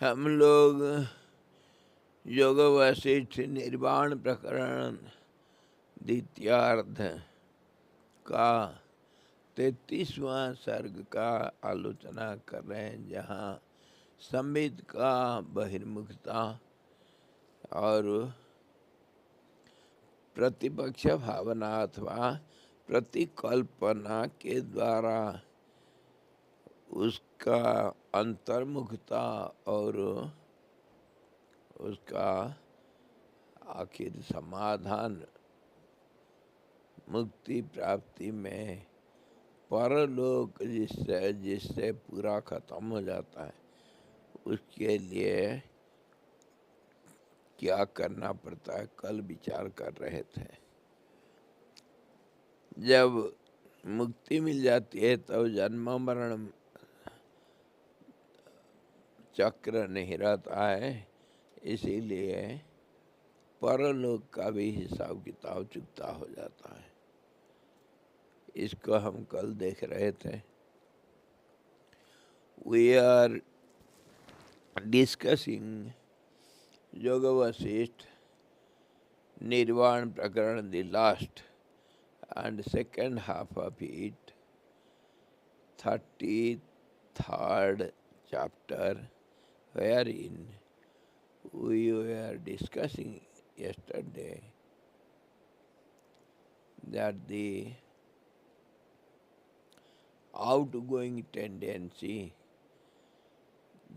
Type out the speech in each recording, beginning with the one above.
हम लोग योग वशिष्ठ निर्वाण प्रकरण द्वितीयार्ध का 33वां सर्ग का आलोचना कर रहे हैं, जहाँ संबित का बहिर्मुखता और प्रतिपक्ष भावना अथवा प्रतिकल्पना के द्वारा उसका अंतर्मुखता और उसका आखिर समाधान मुक्ति प्राप्ति में परलोक जिससे जिससे पूरा खत्म हो जाता है, उसके लिए क्या करना पड़ता है, कल विचार कर रहे थे। जब मुक्ति मिल जाती है तब जन्म मरण चक्र नहीं रहता है, इसीलिए परलोक का भी हिसाब किताब चुकता हो जाता है। इसको हम कल देख रहे थे। वी आर डिस्कसिंग योग वशिष्ठ निर्वाण प्रकरण, the last and second half of it, 33rd chapter, wherein we were discussing yesterday that the outgoing tendency,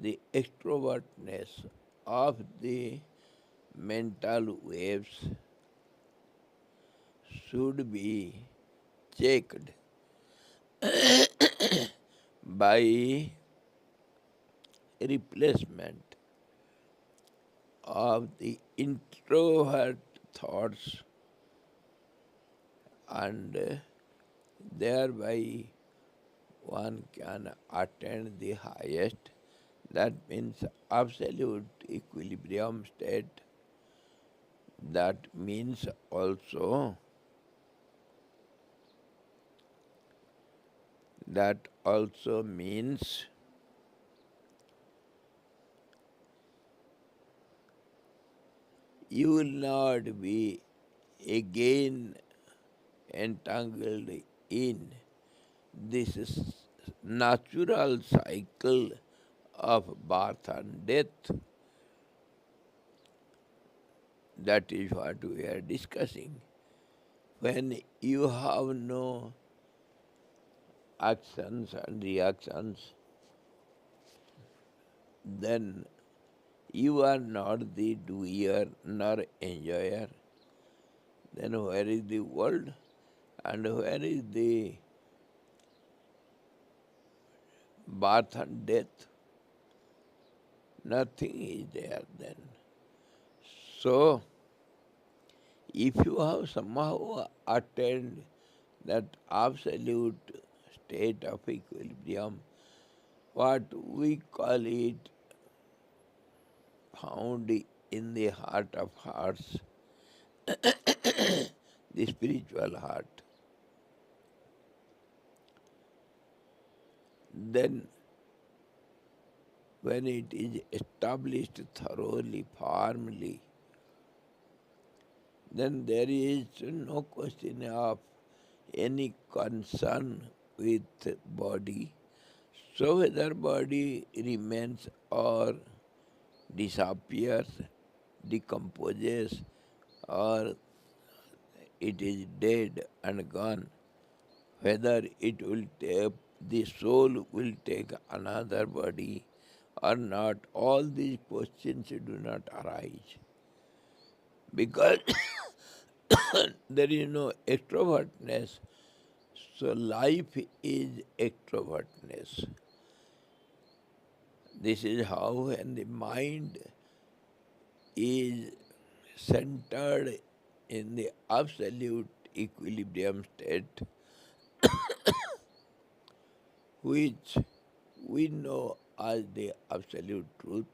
the extrovertness of the mental waves should be checked by replacement of the introvert thoughts, and thereby one can attain the highest, that means absolute equilibrium state. That means also means you will not be again entangled in this natural cycle of birth and death. That is what we are discussing. When you have no actions and reactions, then you are not the doer nor enjoyer. Then where is the world and where is the birth and death? Nothing is there then. So, if you have somehow attained that absolute state of equilibrium, what we call it, found in the heart of hearts, the spiritual heart, then when it is established thoroughly, firmly, then there is no question of any concern with body. So whether body remains or disappears, decomposes, or it is dead and gone, whether it will take, the soul will take another body or not, all these questions do not arise. Because there is no extrovertness, so life is extrovertness. This is how when the mind is centered in the absolute equilibrium state, which we know as the absolute truth,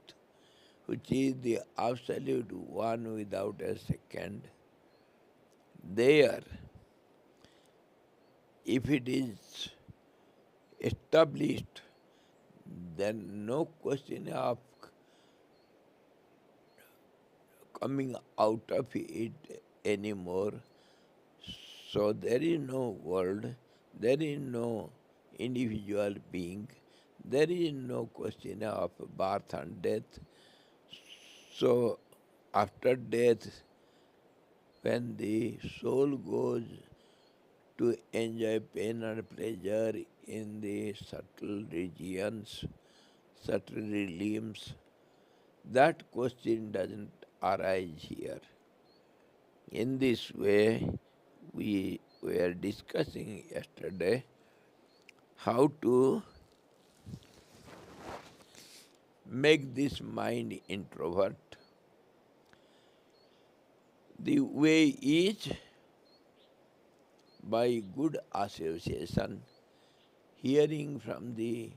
which is the absolute one without a second, there, if it is established, then no question of coming out of it anymore. So there is no world, there is no individual being, there is no question of birth and death. So after death, when the soul goes to enjoy pain and pleasure in the subtle regions, subtle realms, that question doesn't arise here. In this way, we were discussing yesterday how to make this mind introvert. The way is by good association, hearing from the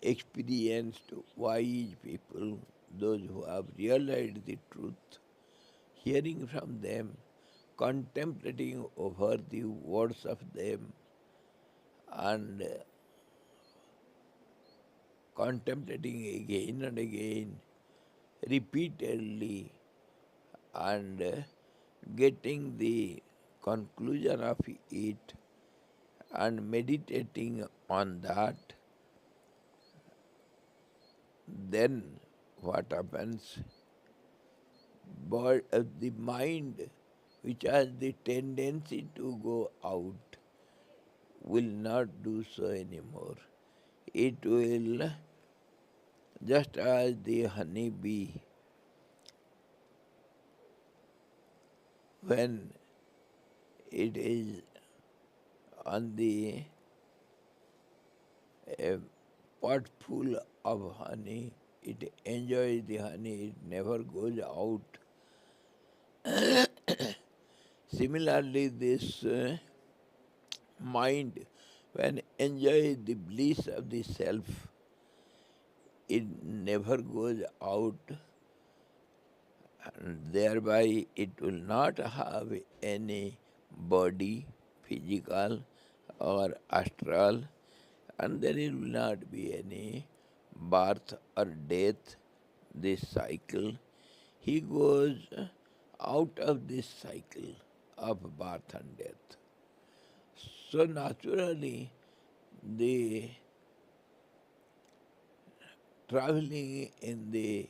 experienced wise people, those who have realized the truth, hearing from them, contemplating over the words of them, and contemplating again and again, repeatedly, and getting the conclusion of it and meditating on that, then what happens? But the mind, which has the tendency to go out, will not do so anymore. It will, just as the honey bee, when it is on the pot full of honey, it enjoys the honey, it never goes out. Similarly, this mind, when enjoys the bliss of the self, it never goes out, and thereby it will not have any body, physical or astral, and there will not be any birth or death, this cycle. He goes out of this cycle of birth and death. So naturally, the traveling in the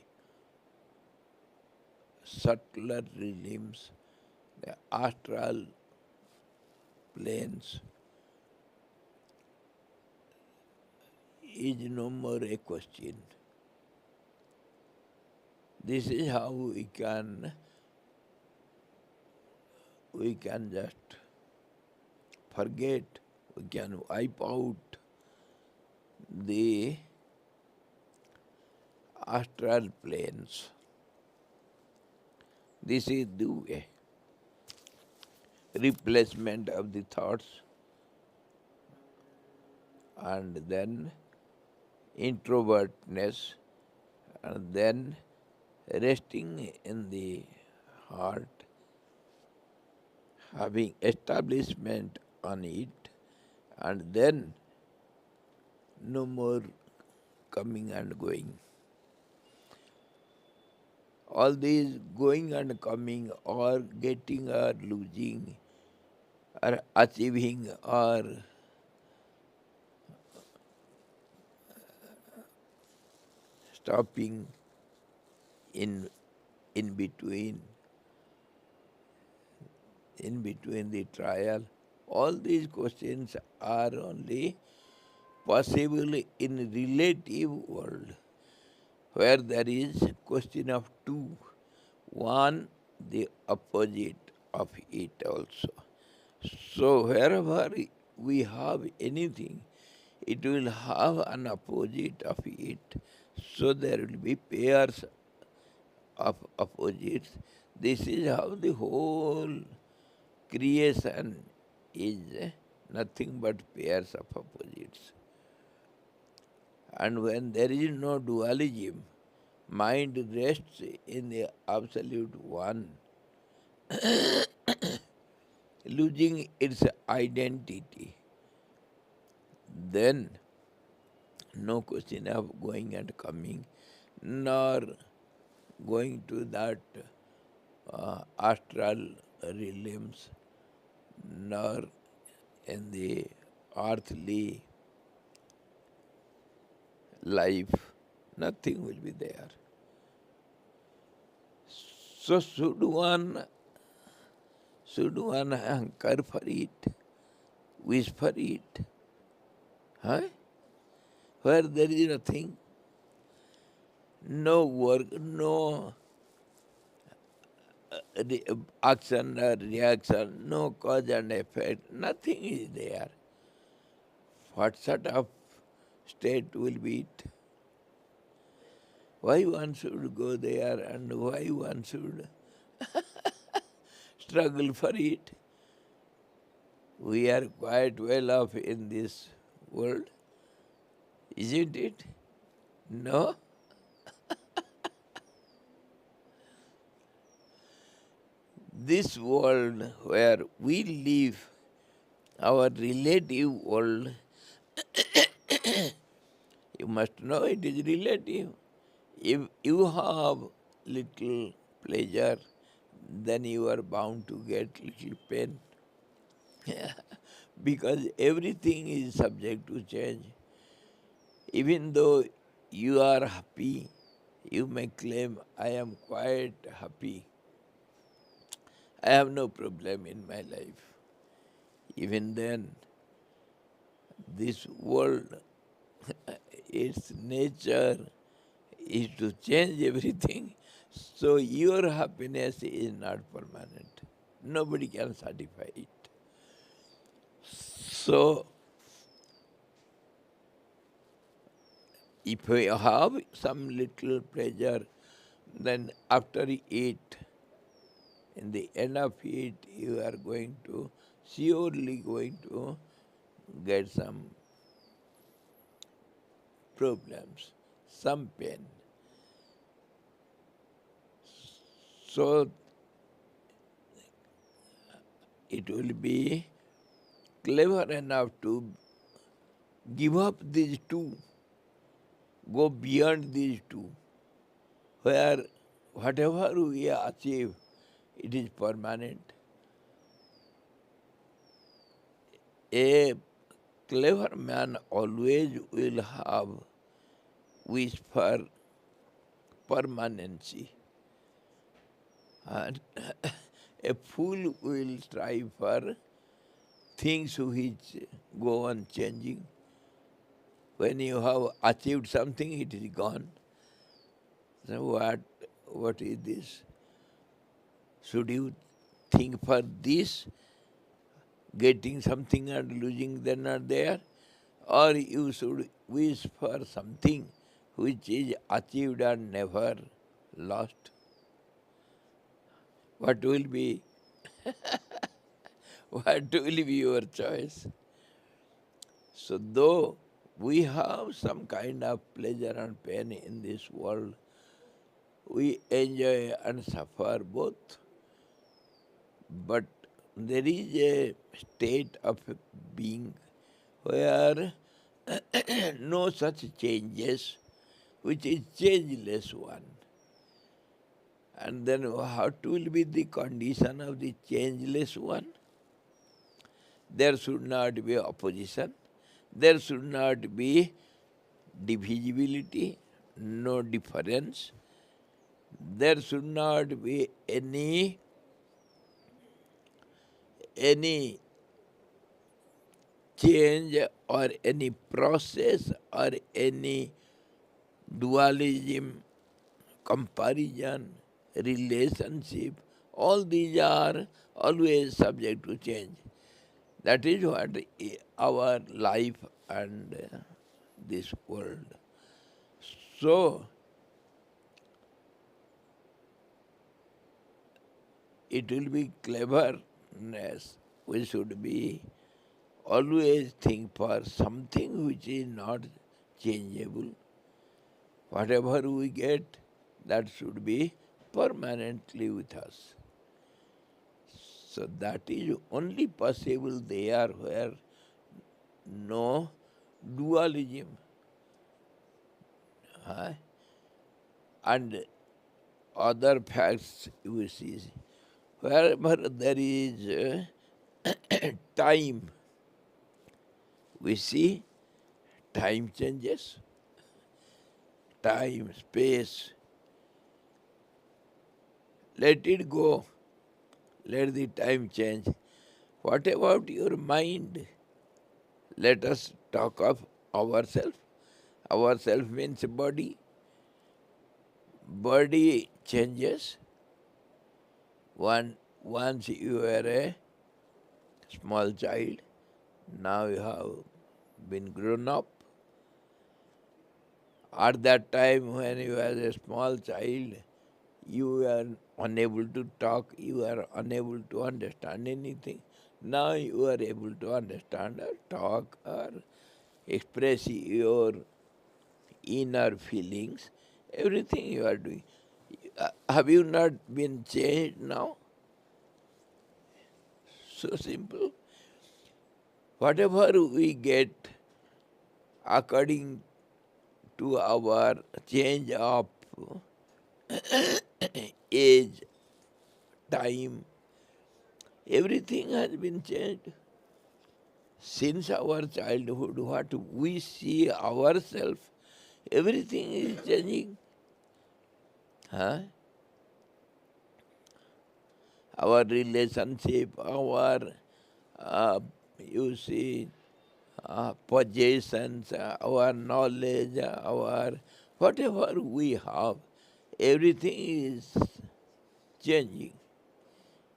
subtler realms, the astral planes, is no more a question. This is how we can just forget, we can wipe out the astral planes. This is the way. Replacement of the thoughts, and then introvertness, and then resting in the heart, having establishment on it, and then no more coming and going. All these going and coming, or getting or losing, or achieving or stopping in in between the trial, all these questions are only possible in relative world, where there is question of two, one the opposite of it also. So wherever we have anything, it will have an opposite of it. So there will be pairs of opposites. This is how the whole creation is nothing but pairs of opposites. And when there is no dualism, mind rests in the absolute one, losing its identity. Then no question of going and coming, nor going to that astral realms, nor in the earthly life, nothing will be there. So should one hanker for it, wish for it? Huh? Where there is nothing, no work, no action or reaction, no cause and effect, nothing is there. What sort of state will be it? Why one should go there and why one should struggle for it? We are quite well off in this world, isn't it? No? This world where we live, our relative world, you must know it is relative. If you have little pleasure, then you are bound to get little pain. Because everything is subject to change. Even though you are happy, you may claim, I am quite happy. I have no problem in my life. Even then, this world, its nature is to change everything. So your happiness is not permanent. Nobody can satisfy it. So if you have some little pleasure, then after it, in the end of it, you are surely going to get some problems, some pain. So it will be clever enough to give up these two, go beyond these two, where whatever we achieve, it is permanent. A clever man always will have wish for permanency. And a fool will strive for things which go on changing. When you have achieved something, it is gone. So what is this? Should you think for this, getting something and losing then are there? Or you should wish for something which is achieved and never lost? What will be what will be your choice? So though we have some kind of pleasure and pain in this world, we enjoy and suffer both. But there is a state of being where no such changes, which is changeless one. And then what will be the condition of the changeless one? There should not be opposition, there should not be divisibility, no difference, there should not be any change or any process or any dualism, comparison, relationship. All these are always subject to change. That is what our life and this world. So, it will be cleverness. We should be always think for something which is not changeable. Whatever we get, that should be permanently with us. So that is only possible there where no dualism. And other facts you see. Wherever there is time, we see time changes, time, space. Let it go. Let the time change. What about your mind? Let us talk of ourselves. Ourself means body. Body changes. Once you were a small child, now you have been grown up. At that time when you were a small child, you were unable to talk, you were unable to understand anything. Now you are able to understand or talk or express your inner feelings, everything you are doing. Have you not been changed now? So simple. Whatever we get according to our change of age, time, everything has been changed. Since our childhood, what we see ourselves, everything is changing. Huh? Our relationship, our, you see, possessions, our knowledge, our whatever we have, everything is changing.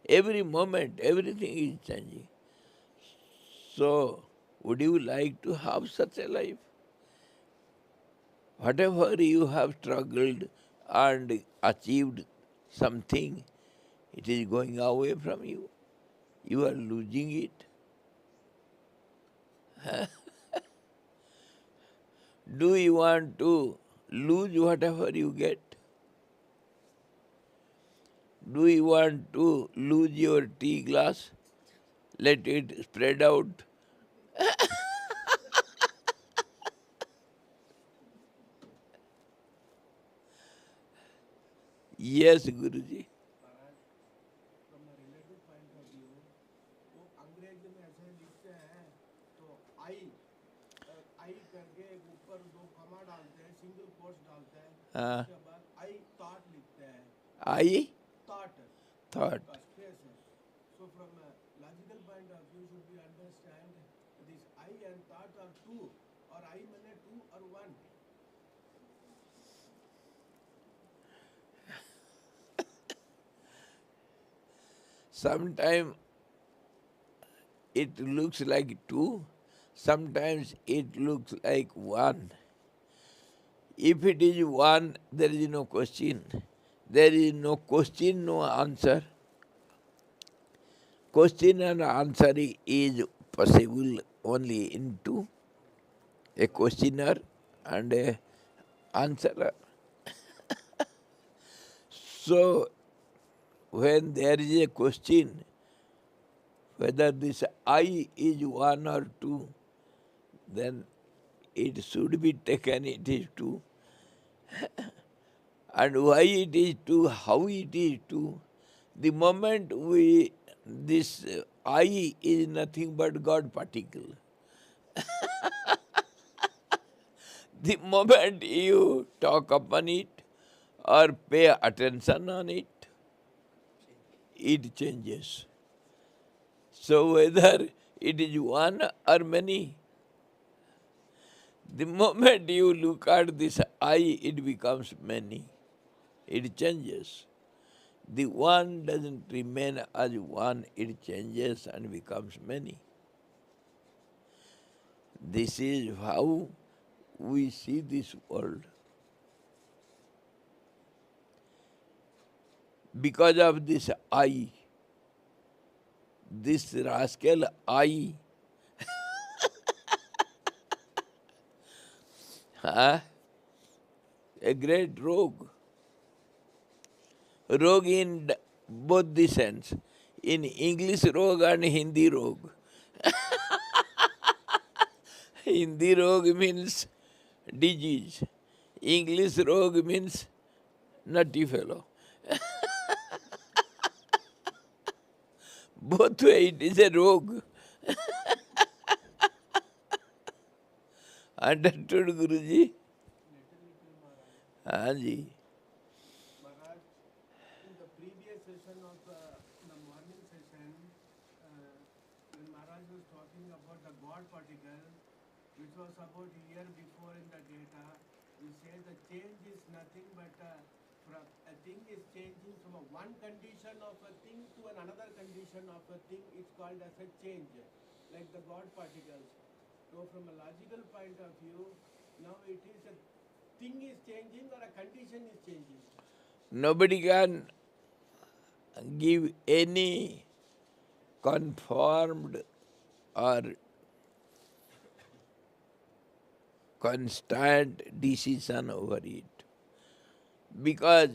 Every moment, everything is changing. So, would you like to have such a life? Whatever you have struggled and achieved something, it is going away from you. You are losing it. Do you want to lose whatever you get? Do you want to lose your tea glass? Let it spread out. Yes, Guruji. From a relative point of view वो अंग्रेजी में ऐसे लिखते हैं तो आई करके एक ऊपर दो कमा डालते हैं सिंगल कोट्स डालते हैं उसके बाद आई थॉट लिखते हैं I थॉट thought. का स्पेस है so from a logical point of view should be understand this I and thought are two और आई मैंने टू और one Sometimes it looks like two, sometimes it looks like one. If it is one, there is no question. There is no question, no answer. Question and answer is possible only in two, a questioner and a answerer. So, when there is a question, whether this I is one or two, then it should be taken it is two. And why it is two, how it is two. The moment this I is nothing but God particle. The moment you talk upon it or pay attention on it, it changes. So whether it is one or many, the moment you look at this I, it becomes many. It changes. The one doesn't remain as one, it changes and becomes many. This is how we see this world. Because of this I, this rascal I, a great rogue. Rogue in both the sense, in English rogue and Hindi rogue. Hindi rogue means disease. English rogue means nutty fellow. Both way it is a rogue. Understood, Guruji? Little Maharaj. हाँ जी. Maharaj, in the previous session of the morning session, when Maharaj was talking about the God particle, which was about a year before in the data, we say the change is nothing but from a thing is changing from a one condition of a thing to another condition of a thing. It's called as a change, like the God particles. So from a logical point of view, now it is a thing is changing or a condition is changing. Nobody can give any confirmed or constant decision over it. Because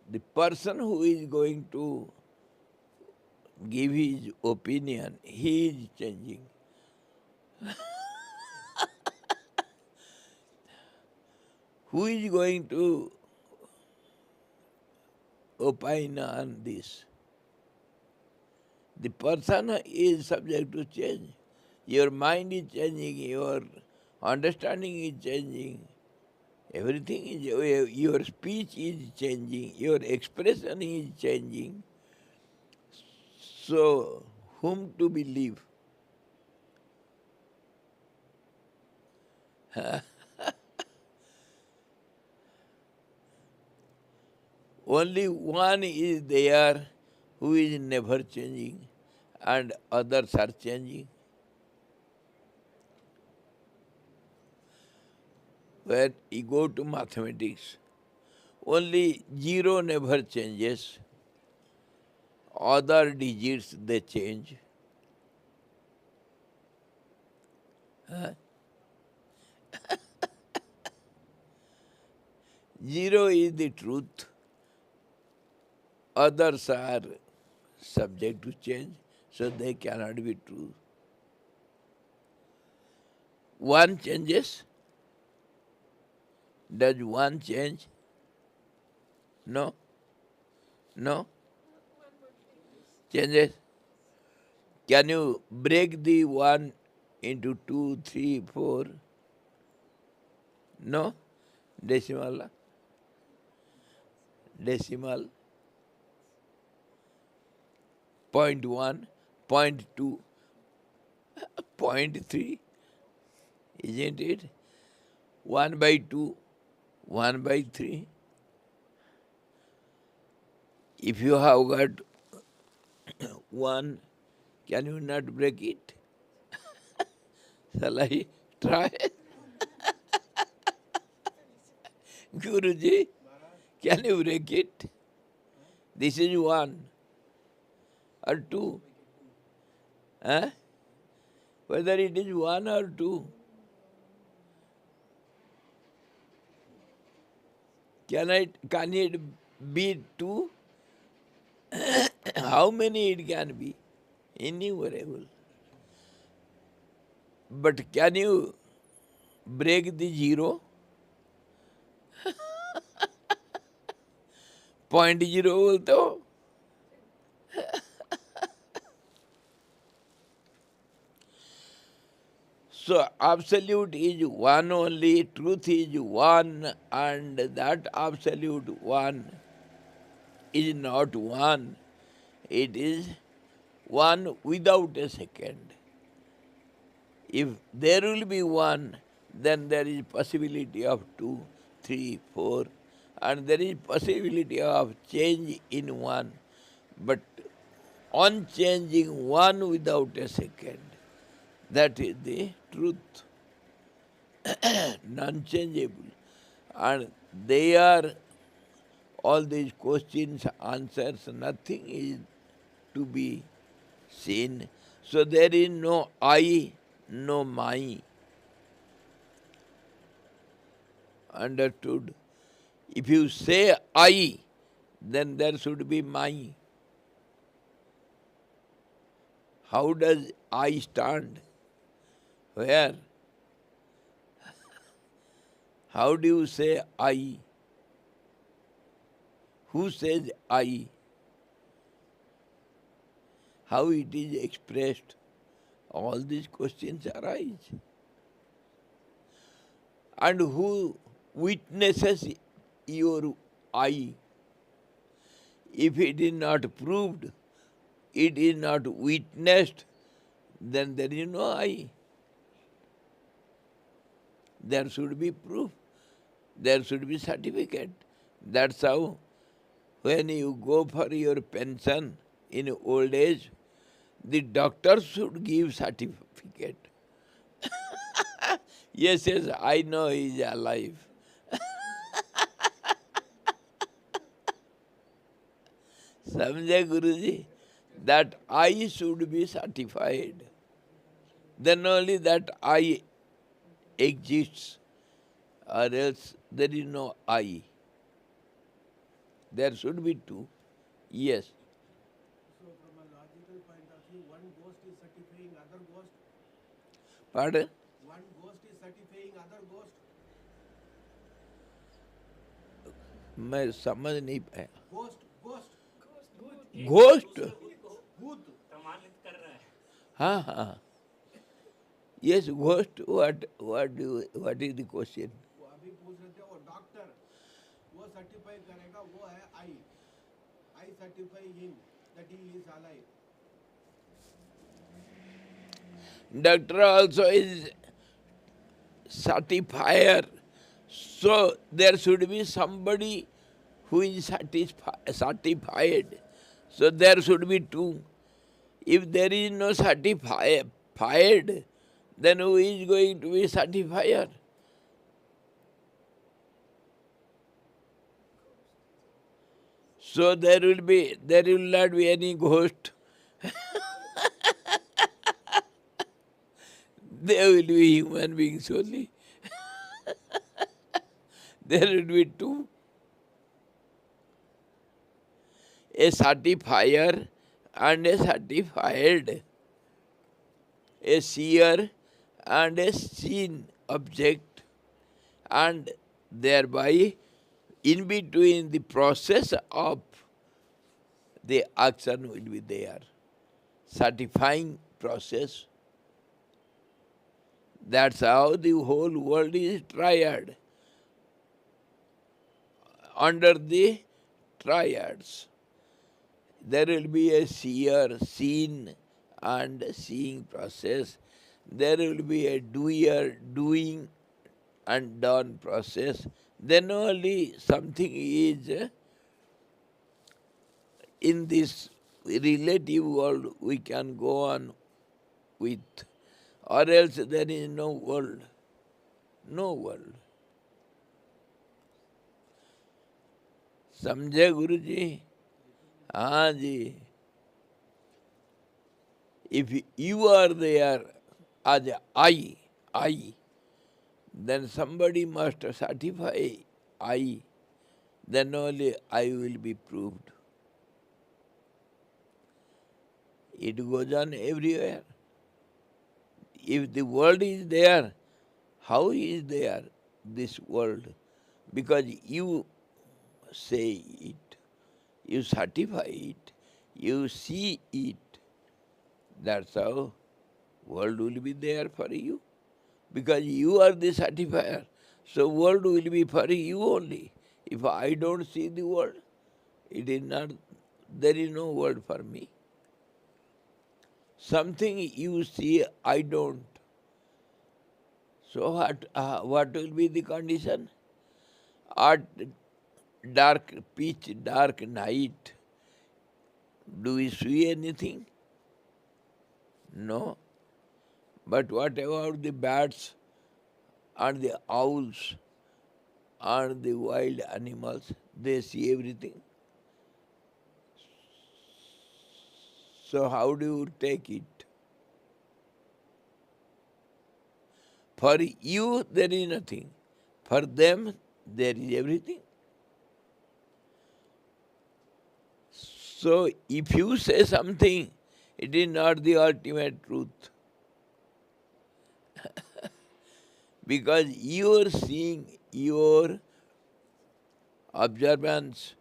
the person who is going to give his opinion, he is changing. Who is going to opine on this? The person is subject to change. Your mind is changing, your understanding is changing, everything is, your speech is changing, your expression is changing. So, whom to believe? Only one is there who is never changing, and others are changing. When you go to mathematics, only zero never changes, other digits they change. Zero is the truth, others are subject to change, so they cannot be true. One changes, does one change? No, no, changes. Can you break the one into 2, 3, 4? No, decimal, decimal, 0.1, 0.2, 0.3, isn't it? 1 by 2, 1 by 3. If you have got 1, can you not break it? Shall I try? Guruji, Maharaj, can you break it? This is 1 or 2. Huh? Whether it is 1 or 2. Can it be 2? How many it can be? Innumerable. But can you break the 0? 0.0 बोलते हो? So absolute is one only, truth is one, and that absolute one is not one. It is one without a second. If there will be one, then there is possibility of 2, 3, 4, and there is possibility of change in one. But unchanging one without a second, that is the truth, non-changeable. And they are all these questions, answers, nothing is to be seen. So there is no I, no my. Understood? If you say I, then there should be my. How does I stand? Where? How do you say I? Who says I? how it is expressed. All these questions arise. And who witnesses your eye? If it is not proved, it is not witnessed, then there is no eye. There should be proof. There should be certificate. That's how when you go for your pension in old age, the doctor should give certificate. Yes, yes, I know he is alive. Samjay Guruji, that I should be certified. Then only that I exists, or else there is no I. There should be two. Yes. So from a logical point of view, one ghost is certifying other ghost. Pardon? One ghost is certifying other ghost. मैं समझ नहीं पाया. Ghost, ghost. Ghost? भूत. हाँ हाँ. Yes, ghost. What is the question? वो अभी पूछ रहे थे वो डॉक्टर वो सर्टिफाई करेगा वो है I certify him that he is alive. Doctor also is certifier. So there should be somebody who is certified. So there should be two. If there is no certified, then who is going to be certifier? So there will not be any ghost. There will be human beings only. There will be two. A certifier and a certified. A seer and a seen object, and thereby in between the process of the action will be there. Certifying process. That's how the whole world is triad. Under the triads, there will be a seer, seen, and seeing process. There will be a doer, doing, and done process. Then only something is in this relative world we can go on with, or else there is no world. No world. समझे गुरु जी? हाँ जी. If you are there as I, then somebody must certify I, then only I will be proved. It goes on everywhere. If the world is there, how is there this world? Because you say it, you certify it, you see it. That's how world will be there for you. Because you are the certifier. So world will be for you only. If I don't see the world, it is not, there is no world for me. Something you see, I don't. So what will be the condition? At dark, pitch dark night, do we see anything? No. But what about the bats and the owls and the wild animals? They see everything. So how do you take it? For you, there is nothing. For them, there is everything. So if you say something, it is not the ultimate truth. Because your seeing, your observance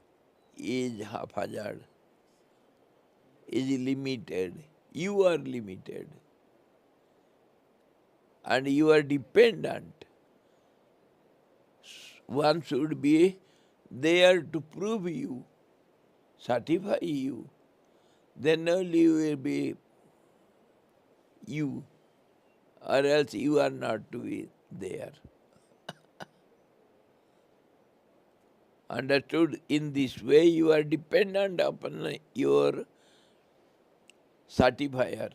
is haphazard. is limited. You are limited. And you are dependent. One should be there to prove you, certify you. Then only you will be you, or else you are not to be there. Understood? In this way, you are dependent upon your certifier.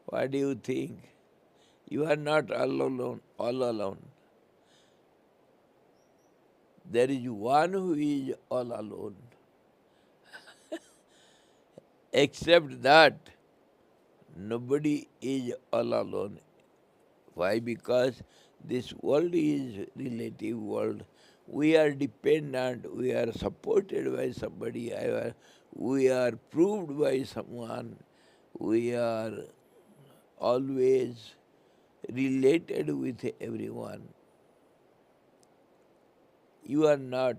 What do you think? You are not all alone, all alone. There is one who is all alone. Except that, nobody is all alone. Why? Because this world is relative world. We are dependent, we are supported by somebody, we are proved by someone, we are always related with everyone. You are not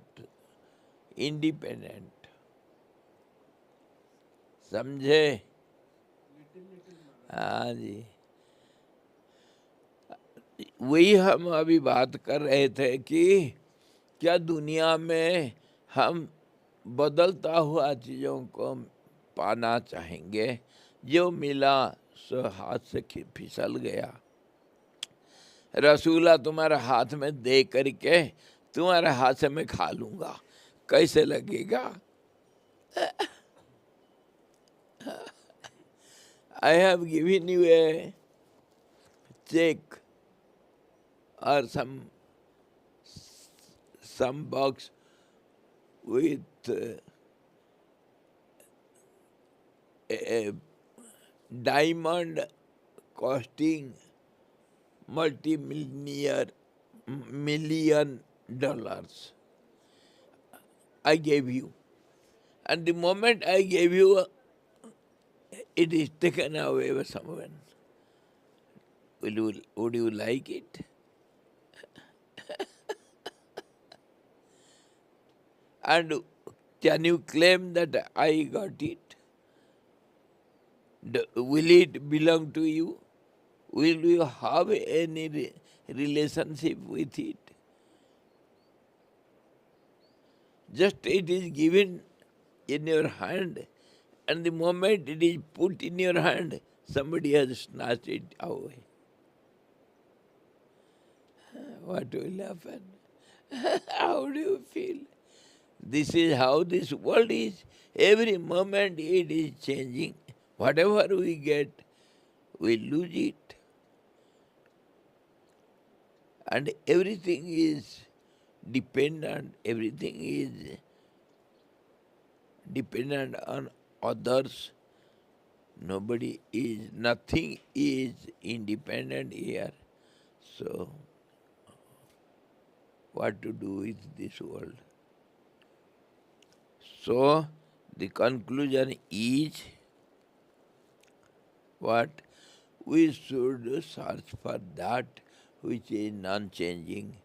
independent. समझे? हाँ जी. वही हम अभी बात कर रहे थे कि क्या दुनिया में हम बदलता हुआ चीज़ों को पाना चाहेंगे? जो मिला सो हाथ से फिसल गया. रसूला तुम्हारे हाथ में दे करके तुम्हारे हाथ से मैं खा लूँगा, कैसे लगेगा? I have given you a check or some box with a diamond costing million dollars. I gave you. And the moment I gave you, it is taken away by someone. Would you like it? And can you claim that I got it? Will it belong to you? Will you have any relationship with it? Just it is given in your hand, and the moment it is put in your hand, somebody has snatched it away. What will happen? How do you feel? This is how this world is. Every moment it is changing. Whatever we get, we lose it. And everything is dependent, everything is dependent on others. Nothing is independent here. So, what to do with this world? So, the conclusion is what? We should search for that which is non-changing,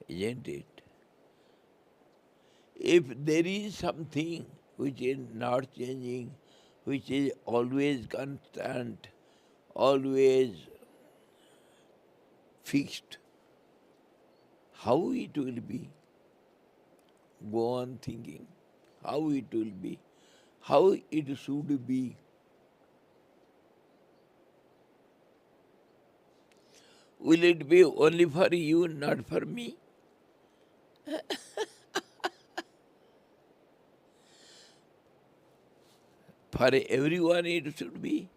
isn't it? If there is something which is not changing, which is always constant, always fixed, how it will be? Go on thinking how it will be, how it should be. Will it be only for you, not for me? For everyone it should be.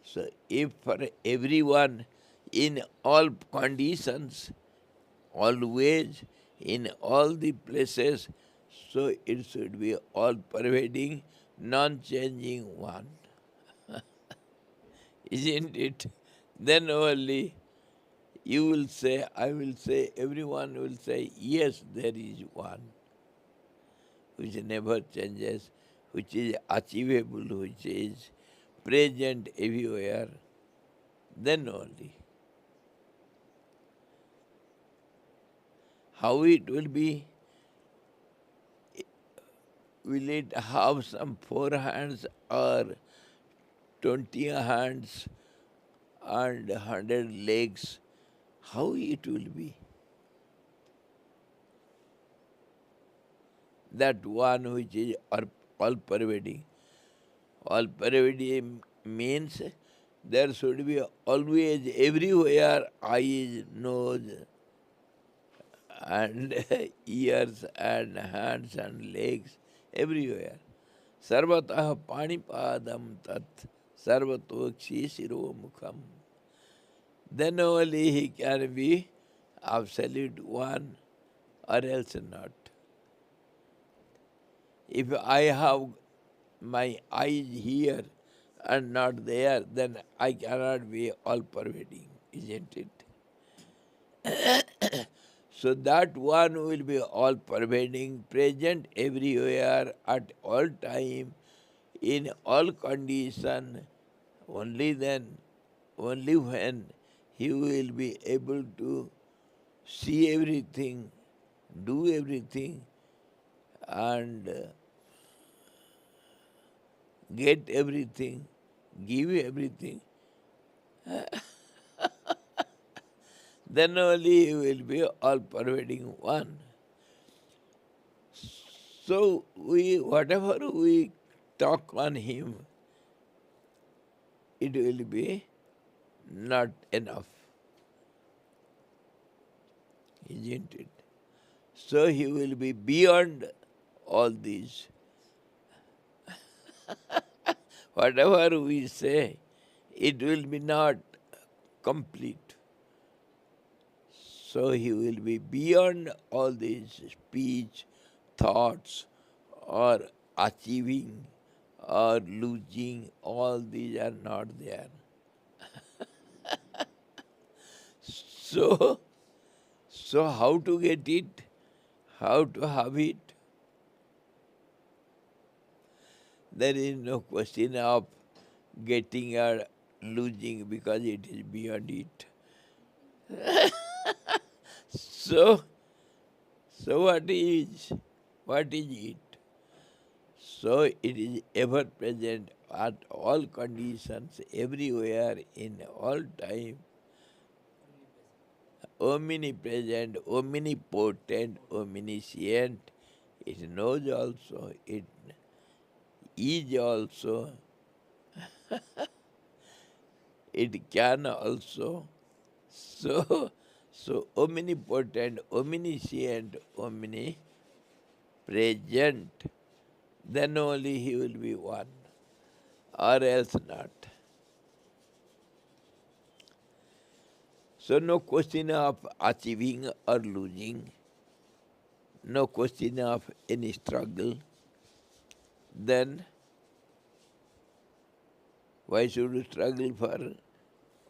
So if for everyone in all conditions, always, in all the places, so it should be all pervading, non-changing one. Isn't it? Then only you will say, I will say, everyone will say, yes, there is one which never changes, which is achievable, which is present everywhere. Then only. How it will be? will it have some 4 hands or 20 hands and 100 legs? How it will be? That one which is all pervading. All pervading means there should be always, everywhere, eyes, nose, and ears, and hands, and legs, everywhere. Sarvatah panipadam tat sarvatokshi shiro mukham. Then only he can be absolute one, or else not. If I have my eyes here and not there, then I cannot be all pervading, isn't it? So that one will be all pervading, present everywhere, at all time, in all condition. Only then, only when he will be able to see everything, do everything, and get everything, give everything, then only he will be all pervading one. So whatever we talk on him, it will be not enough, isn't it? So he will be beyond all these. Whatever we say, it will be not complete. So he will be beyond all these speech, thoughts, or achieving, or losing. All these are not there. So, so how to get it? How to have it? There is no question of getting or losing, because it is beyond it. So, so what is? What is it? So it is ever present at all conditions, everywhere, in all time, omnipresent, omnipotent, omniscient. It knows also, it is also, it can also. So, so omnipotent, omniscient, omnipresent, then only he will be one, or else not. So no question of achieving or losing, no question of any struggle. Then why should we struggle for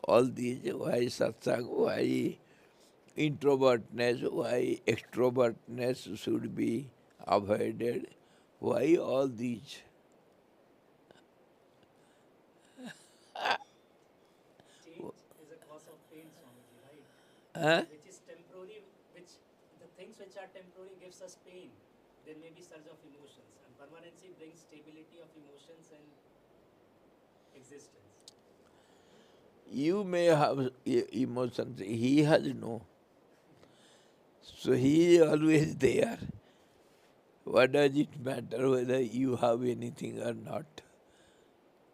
all these? Why satsang? Why introvertness? Why extrovertness should be avoided? Why all these? Change is a cause of pain, Swamiji, right? Huh? Which is temporary, which the things which are temporary gives us pain. There may be surge of emotions, and permanency brings stability of emotions and existence. You may have emotions, he has no. So he is always there. What does it matter whether you have anything or not?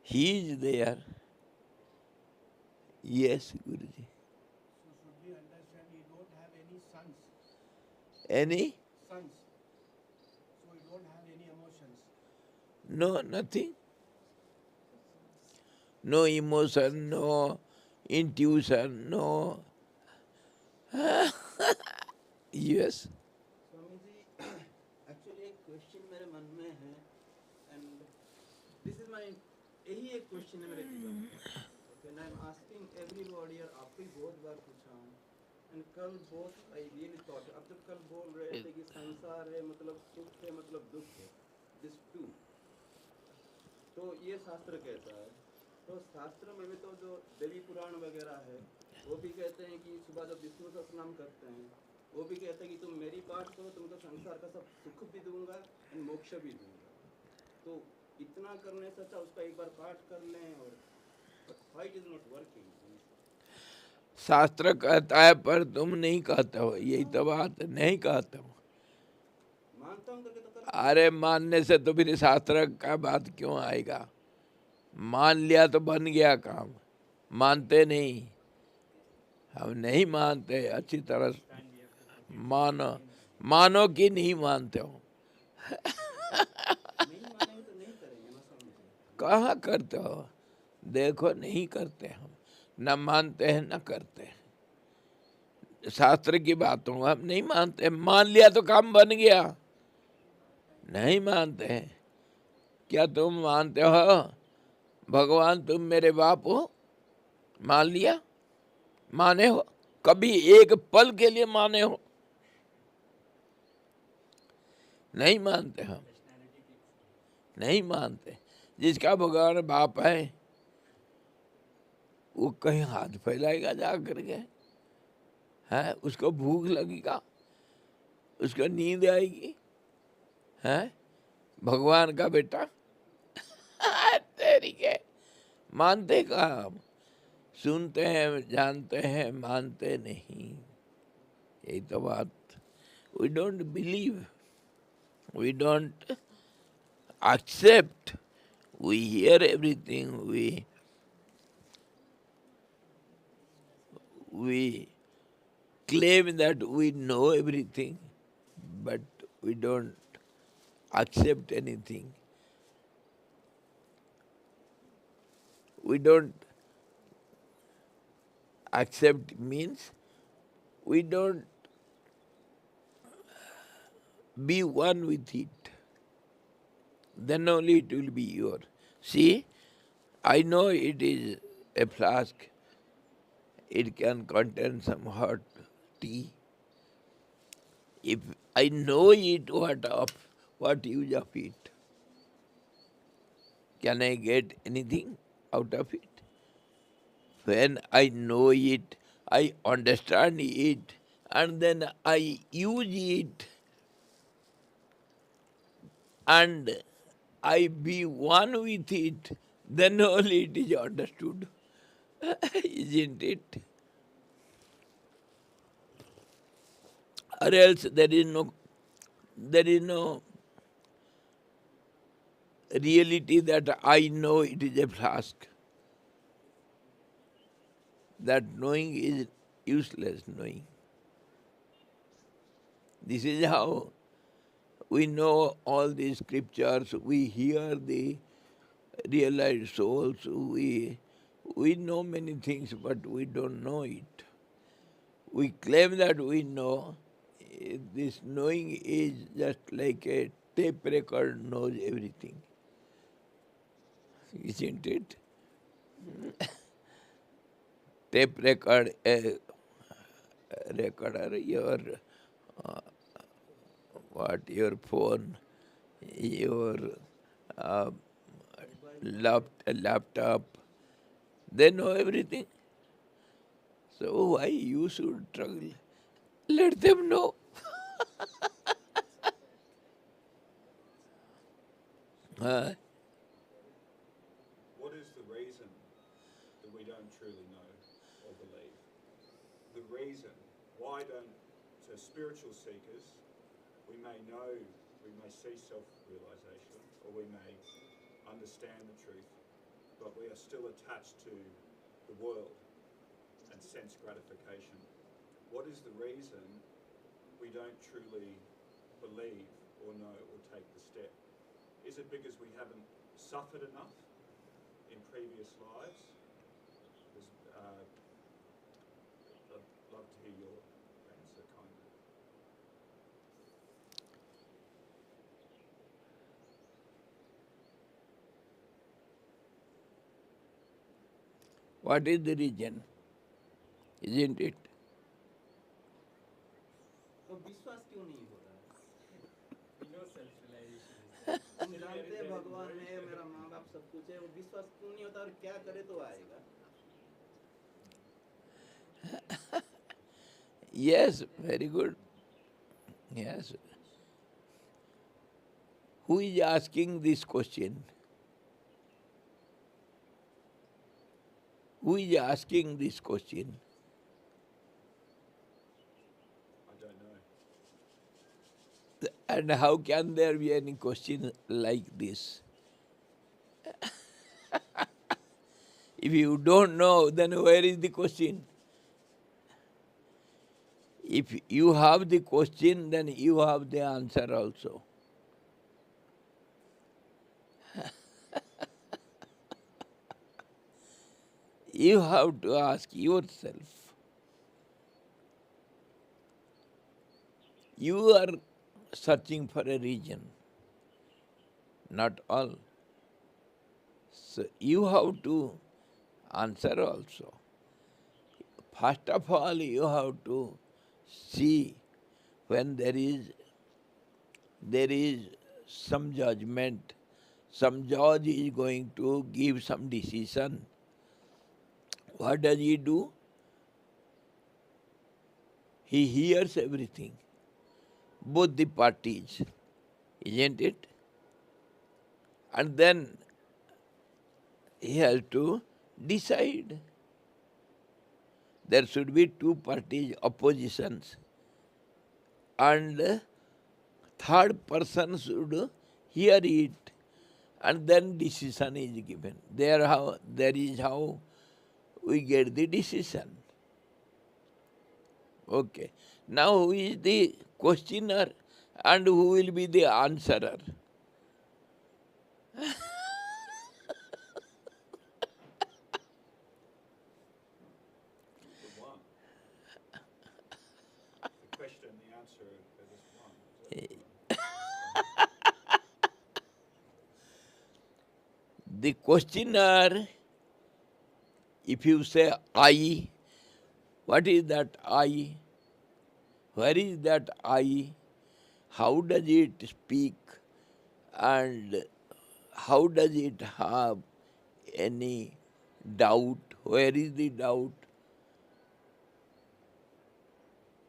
He is there. Yes, Guruji. So should we understand he don't have any sons? Any? Sons. So he don't have any emotions. No, nothing. No emotion, no intuition, no. Yes. Swami ji actually एक question मेरे मन में है and this is my यही एक question है मेरे जीवन में okay I am asking everybody और आपको भी बहुत बार पूछा हूँ एंड कल बहुत आई रियली थॉट अब जब कल बोल रहे थे कि संसार है मतलब सुख है मतलब दुख है दिस टू तो ये शास्त्र कहता है तो शास्त्र में भी तो जो देवी पुराण वगैरह है वो भी कहते हैं कि सुबह जब विष्णु सहस्रनाम करते हैं वो भी कहते हैं कि तुम मेरी पाठ करो तुमको संसार का सब सुख भी दूंगा एंड मोक्ष भी दूंगा तो इतना करने से अच्छा उसका एक बार पाठ कर लें और why it is not working. शास्त्र कहता है पर तुम नहीं कहते हो, यही तो बात है, नहीं कहते हो। मानता हूँ करके तो करते अरे मानने से तो फिर शास्त्र का बात क्यों आएगा? मान लिया तो बन गया काम, मानते नहीं, हम नहीं मानते अच्छी तरह से। मानो, मानो कि नहीं मानते हो। नहीं मानेंगे तो नहीं करेंगे ना समझे। कहाँ करते हो? देखो नहीं करते हम, न मानते हैं न करते हैं। शास्त्र की बातों हम नहीं मानते, मान लिया तो काम बन गया। नहीं मानते हैं। क्या तुम मानते हो भगवान तुम मेरे बाप हो? मान लिया? माने हो? कभी एक पल के लिए माने हो? नहीं मानते हम, नहीं मानते। जिसका भगवान बाप है वो कहीं हाथ फैलाएगा जा करके? है उसको भूख लगेगा, उसको नींद आएगी? है भगवान का बेटा तेरी के मानते का हम? सुनते हैं, जानते हैं, मानते नहीं। यही तो बात। We don't believe, we don't accept. We hear everything, we claim that we know everything, but we don't accept anything. We don't accept means we don't be one with it. Then only it will be yours. See, I know it is a flask. It can contain some hot tea. If I know it, what use of it? Can I get anything out of it? When I know it, I understand it, and then I use it, and I be one with it, then only it is understood. Isn't it? Or else there is no reality that I know it is a flask. That knowing is useless knowing. This is how we know all these scriptures, we hear the realized souls, we know many things, but we don't know it. We claim that we know. This knowing is just like a tape record knows everything. Isn't it? Tape record, a recorder, your your phone, your uh, laptop, they know everything. So why you should struggle? Let them know. Huh? What is the reason that we don't truly know or believe? The reason why don't, so spiritual seekers, we may know, we may see self-realization, or we may understand the truth, but we are still attached to the world and sense gratification. What is the reason we don't truly believe or know or take the step? Is it because we haven't suffered enough in previous lives? I'd love to hear your answer, kindly. What is the reason? Isn't it? तो विश्वास क्यों नहीं हो रहा है? No self-realization. हम जानते हैं भगवान है, मेरा माँ बाप सब कुछ है, वो विश्वास क्यों नहीं होता और क्या करे तो आएगा? Yes, very good. Yes. Who is asking this question? Who is asking this question? I don't know. And how can there be any question like this? If you don't know, then where is the question? If you have the question, then you have the answer also. You have to ask yourself. You are searching for a reason, not all. So you have to answer also. First of all, you have to see when there is some judgment, some judge is going to give some decision. What does he do? He hears everything, both the parties, isn't it? And then he has to decide. There should be two parties, oppositions, and third person should hear it, and then decision is given. There is how we get the decision. Okay. Now who is the questioner and who will be the answerer? The one. The question, the answer, there is one. There's only one. The questioner, if you say I, what is that I? Where is that I? How does it speak? And how does it have any doubt? Where is the doubt?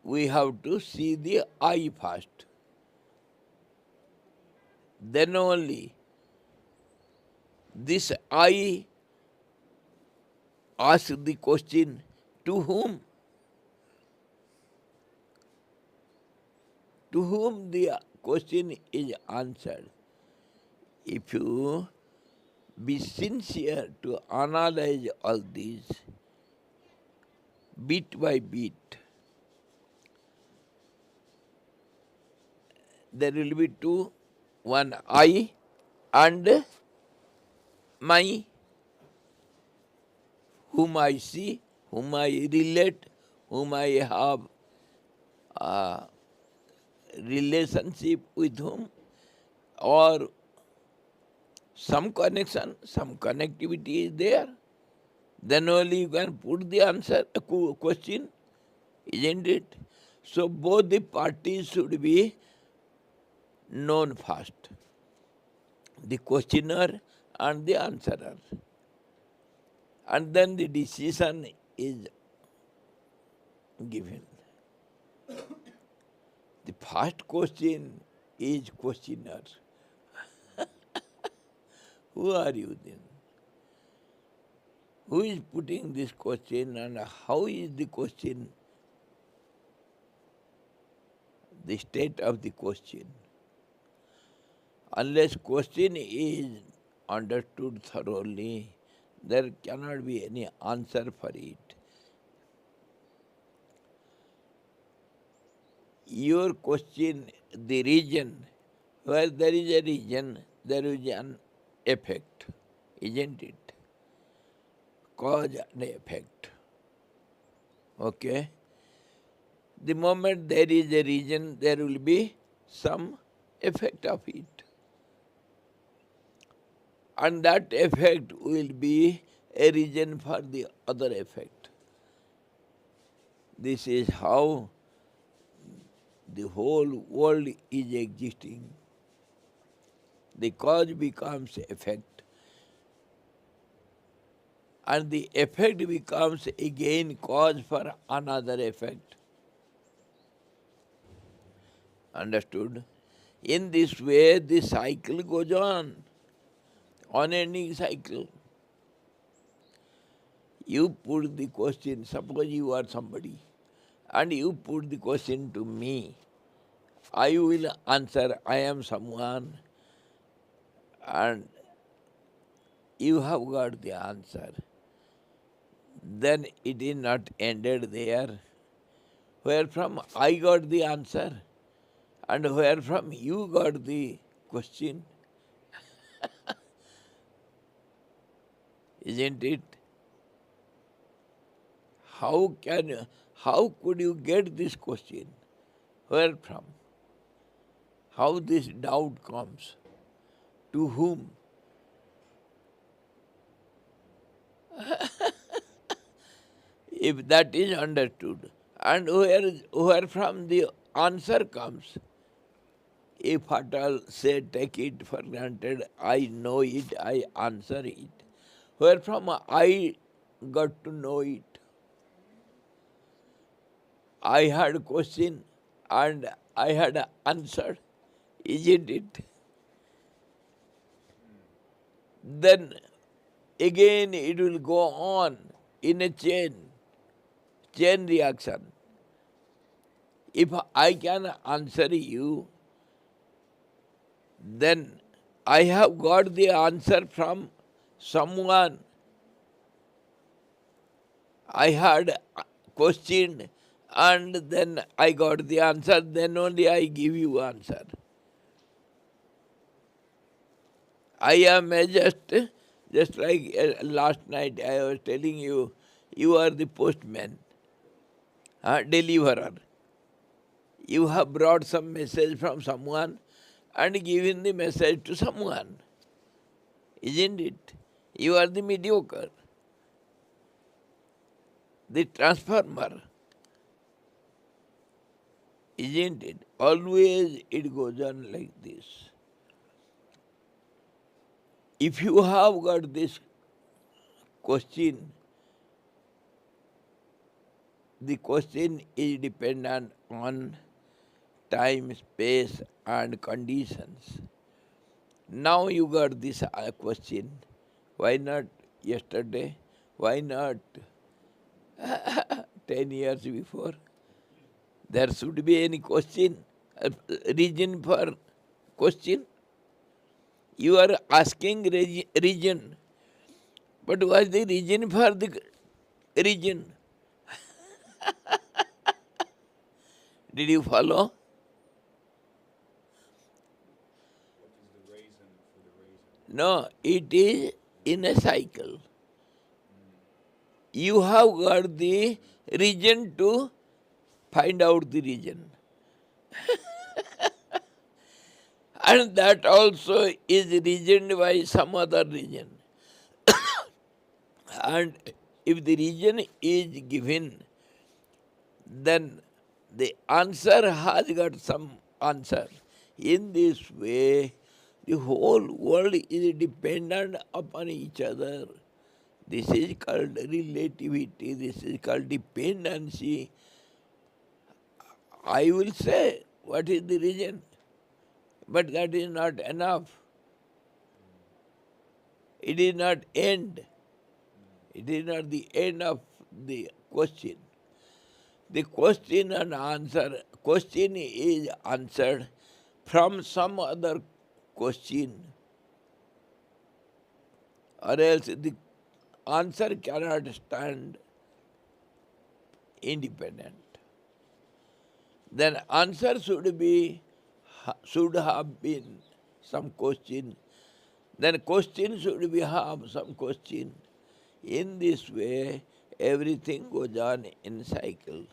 We have to see the I first. Then only this I asks the question, to whom? To whom the question is answered. If you be sincere to analyze all these bit by bit, there will be two, one I and my, whom I see, whom I relate, whom I have relationship with whom, or some connection, some connectivity is there, then only you can put the answer, question, isn't it? So both the parties should be known first, the questioner and the answerer. And then the decision is given. The first question is questioner. Who are you then? Who is putting this question and how is the question, the state of the question? Unless question is understood thoroughly, there cannot be any answer for it. Your question, the reason, where there is a reason, there is an effect, isn't it? Cause and effect. Okay? The moment there is a reason, there will be some effect of it. And that effect will be a reason for the other effect. This is how the whole world is existing. The cause becomes effect, and the effect becomes again cause for another effect. Understood? In this way, the cycle goes on, unending cycle. You put the question, suppose you are somebody, and you put the question to me. I will answer, I am someone, and you have got the answer. Then it is not ended there. Where from I got the answer, and where from you got the question, isn't it? How could you get this question? Where from? How this doubt comes? To whom? If that is understood, and where from the answer comes, if at all say take it for granted, I know it, I answer it. Where from I got to know it? I had question and I had answered, isn't it? Then again it will go on in a chain reaction. If I can answer you, then I have got the answer from someone. I had questioned and then I got the answer, then only I give you answer. I am just like last night I was telling you, you are the postman, deliverer. You have brought some message from someone and given the message to someone, isn't it? You are the mediocre, the transformer, isn't it? Always it goes on like this. If you have got this question, the question is dependent on time, space, and conditions. Now you got this question. Why not yesterday? Why not 10 years before? There should be any question, reason for question. You are asking reason. But what is the reason for the reason? Did you follow? What is the reason for the reason? No, it is in a cycle. You have got the reason to find out the reason. And that also is reasoned by some other reason. And if the reason is given, then the answer has got some answer. In this way, the whole world is dependent upon each other. This is called relativity, this is called dependency. I will say what is the reason, but that is not enough. It is not end. It is not the end of the question. The question and answer, question is answered from some other question, or else the answer cannot stand independent. Then answer should have been some question. Then question should be have some question. In this way, everything goes on in cycle.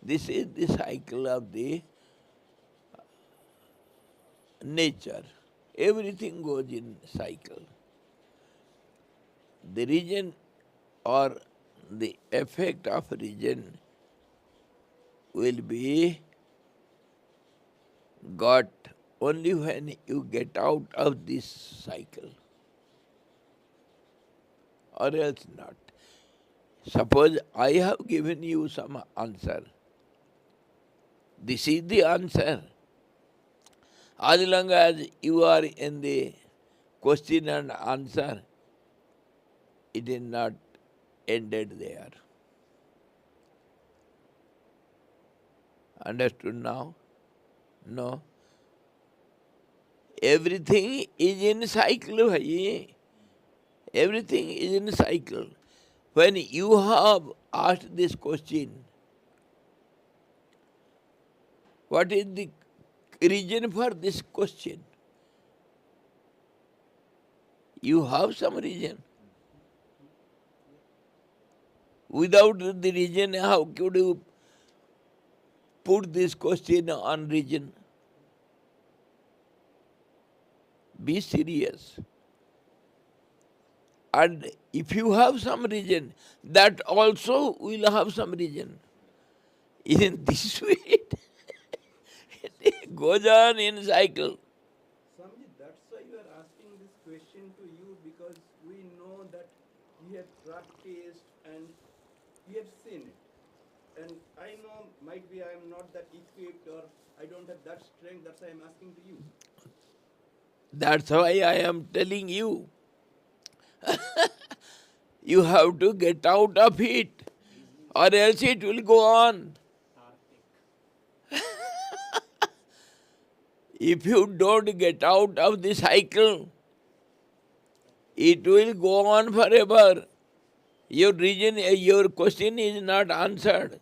This is the cycle of the nature. Everything goes in cycle. The reason or the effect of reason will be got only when you get out of this cycle, or else not. Suppose I have given you some answer. This is the answer. As long as you are in the question and answer, it is not ended there. Understood now? No. Everything is in cycle, bhai. Everything is in cycle. When you have asked this question, what is the reason for this question? You have some reason. Without the reason, how could you put this question on reason? Be serious. And if you have some reason, that also will have some reason. In this way, it goes on in cycle. Swamiji, that's why you are asking this question to you, because we know that you have practiced and you have seen it. And I know might be I am not that equipped or I don't have that strength, that's why I am asking to you. That's why I am telling you. You have to get out of it, or else it will go on. If you don't get out of the cycle, it will go on forever. Your reason, your question is not answered.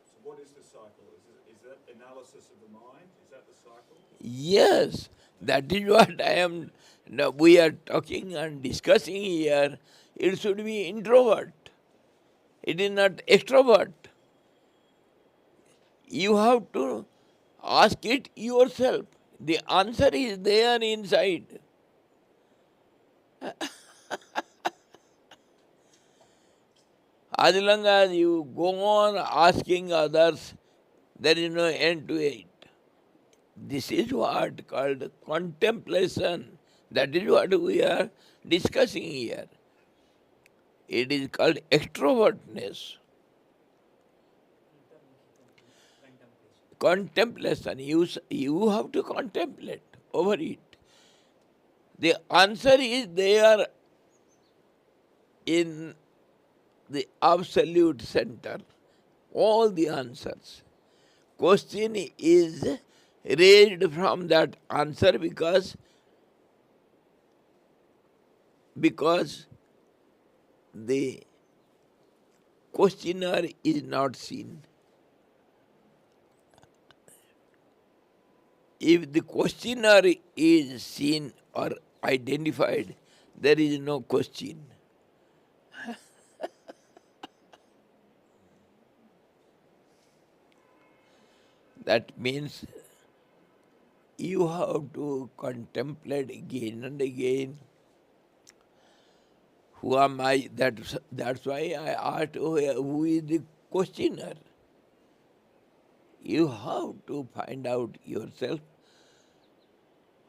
So what is the cycle? Is that analysis of the mind? Is that the cycle? Yes, that is what I am. Now we are talking and discussing here. It should be introvert. It is not extrovert. You have to ask it yourself. The answer is there inside. As long as you go on asking others, there is no end to it. This is what called contemplation. That is what we are discussing here. It is called extrovertness. Contemplation. You have to contemplate over it. The answer is there in the absolute center. All the answers. Question is raised from that answer because the questioner is not seen. If the questioner is seen or identified, there is no question. That means you have to contemplate again and again. Who am I? That's why I asked who is the questioner. You have to find out yourself,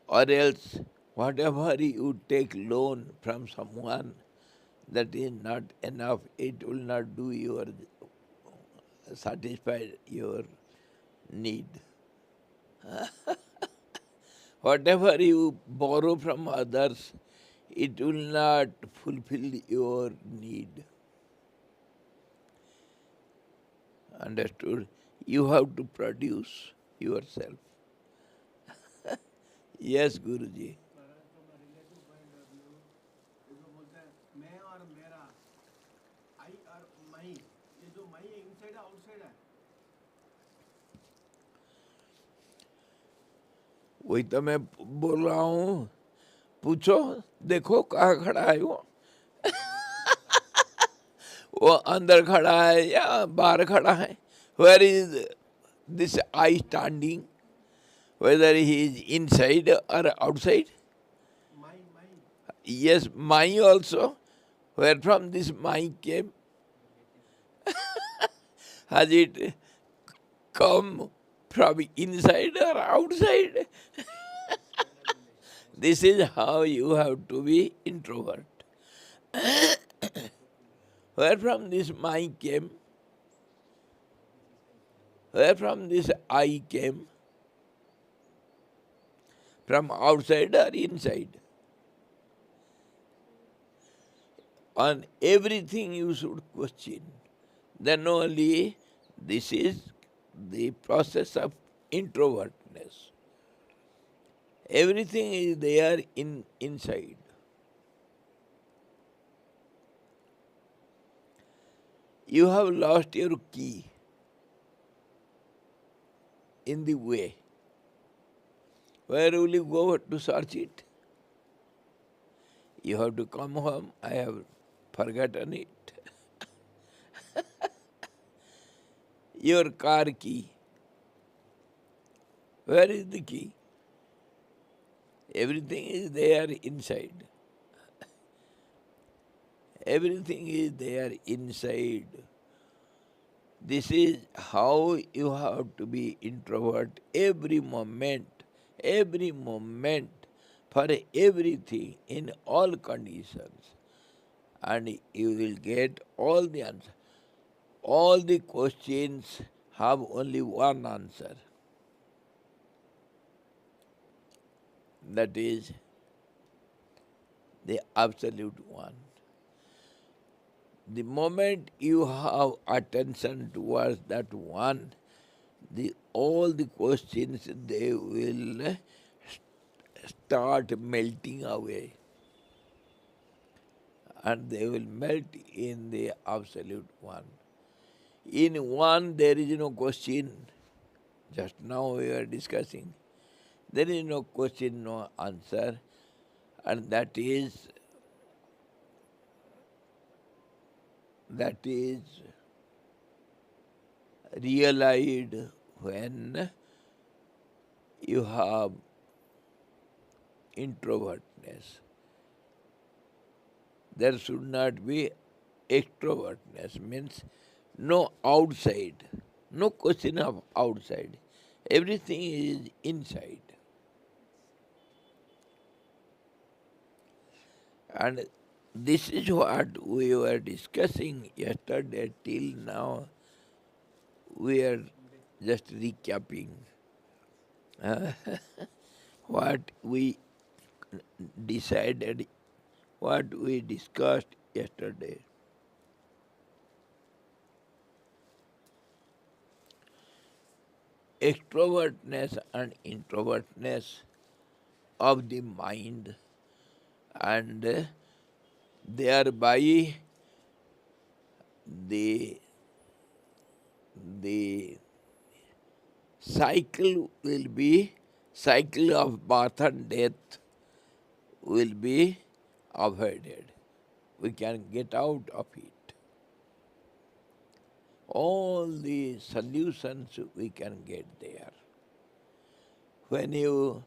or else whatever you take loan from someone, that is not enough. It will not do your satisfy your need. Whatever you borrow from others, it will not fulfill your need. Understood? You have to produce yourself. Yes, Guruji. Maharaj from a relative point of view, ये जो बोलते हैं मैं और मेरा, I और my, ये जो my है inside है outside है? वही तो मैं बोल रहा हूँ. पूछो, देखो कहाँ खड़ा है वो. वो अंदर खड़ा है या बाहर खड़ा है. Where is this I standing? Whether he is inside or outside? My. Yes, my also. Where from this my came? Has it come from inside or outside? This is how you have to be introvert. Where from this my came? Where from this I came? from outside or inside. On everything you should question. Then only this is the process of introvertness. Everything is there inside. You have lost your key in the way. Where will you go to search it? You have to come home. I have forgotten it. Your car key. Where is the key? Everything is there inside. Everything is there inside. This is how you have to be introvert every moment, for everything, in all conditions. And you will get all the answers. All the questions have only one answer. That is the absolute one. The moment you have attention towards that one, all the questions, they will start melting away. And they will melt in the absolute one. In one there is no question. Just now we were discussing. There is no question, no answer. And that is realized when you have introvertness. There should not be extrovertness, means no outside, no question of outside. Everything is inside. And this is what we were discussing yesterday till now. We are just recapping what we decided, what we discussed yesterday. Extrovertness and introvertness of the mind, and thereby the cycle of birth and death will be avoided. We can get out of it. All the solutions we can get there. When you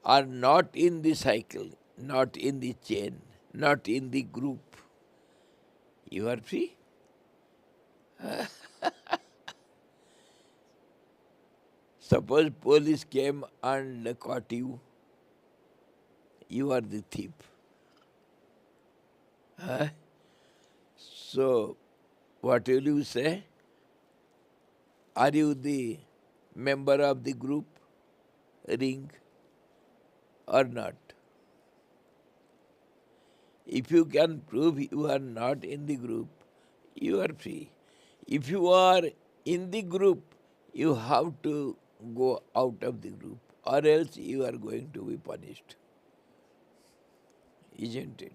are not in the cycle, not in the chain, not in the group, you are free. Suppose police came and caught you, you are the thief. So, what will you say? Are you the member of the group ring or not? If you can prove you are not in the group, you are free. If you are in the group, you have to go out of the group, or else you are going to be punished. Isn't it?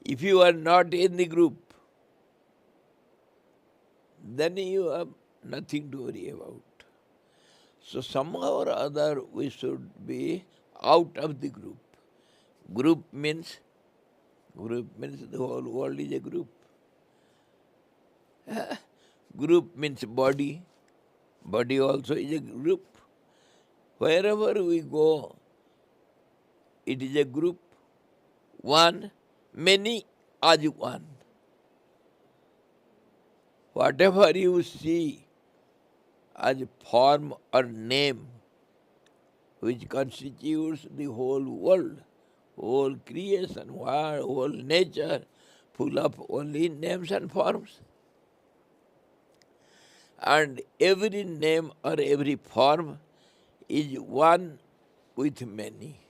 If you are not in the group, then you have nothing to worry about. So somehow or other we should be out of the group. Group means the whole world is a group. Group means body. Body also is a group. Wherever we go, it is a group. One, many as one. Whatever you see as form or name, which constitutes the whole world, whole creation, whole nature, full of only names and forms. And every name or every form is one with many.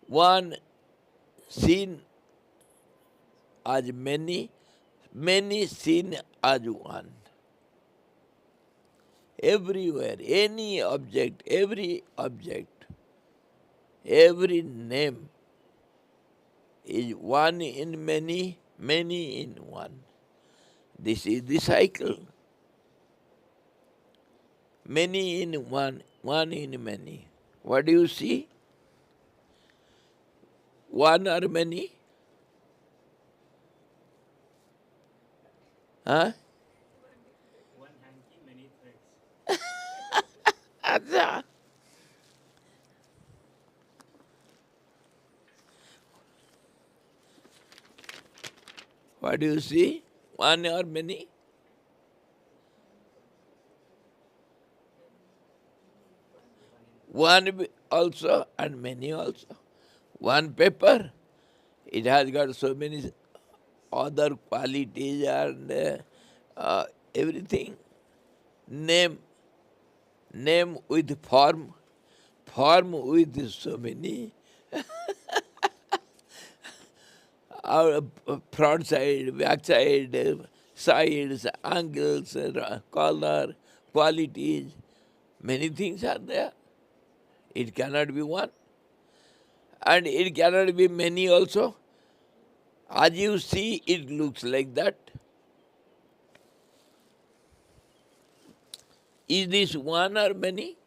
One seen as many, many seen as one. Everywhere, any object, every name is one in many, many in one. This is the cycle. Many in one, one in many. What do you see? One or many? Huh? One hanky, many threads. Acha. What do you see? One or many? One also and many also. One paper, it has got so many other qualities and everything. Name, name with form, form with so many. Front side, back side, sides, angles, color, qualities, many things are there. It cannot be one. And it cannot be many also. As you see, it looks like that. Is this one or many?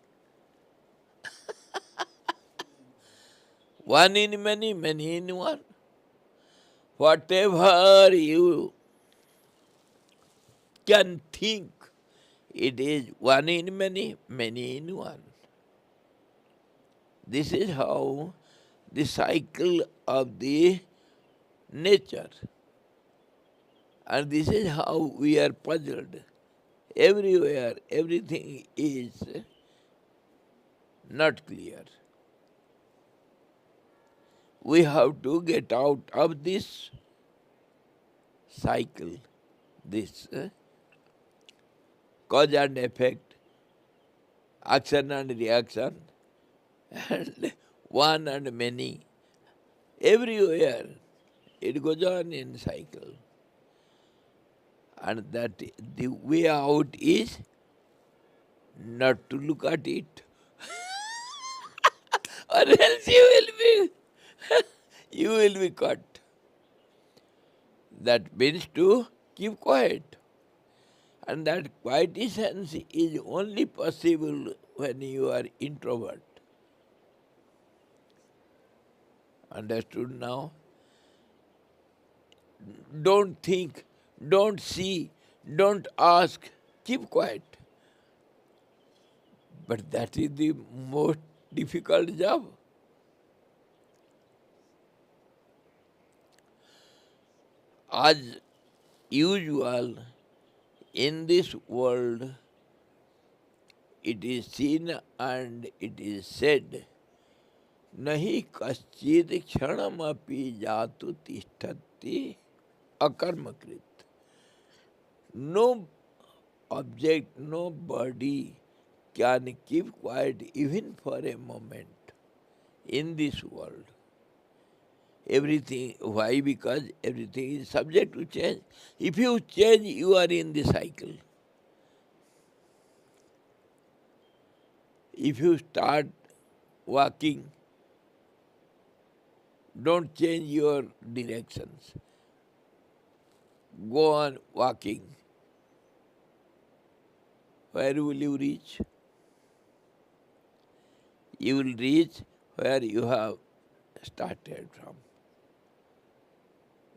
One in many, many in one. Whatever you can think, it is one in many, many in one. This is how the cycle of the nature. And this is how we are puzzled. Everywhere, everything is not clear. We have to get out of this cycle, this cause and effect, action and reaction, and one and many. Everywhere it goes on in cycle. And that the way out is not to look at it. Or else you will be caught. That means to keep quiet. And that quietness is only possible when you are introvert. Understood now? Don't think, don't see, don't ask, keep quiet. But that is the most difficult job. As usual, in this world, it is seen and it is said, Nahi kaschid kshanamapi jatu tishtati akarmakrit. No object, no body can keep quiet even for a moment in this world. Everything, why? Because everything is subject to change. If you change, you are in the cycle. If you start walking, don't change your directions. Go on walking. Where will you reach? You will reach where you have started from.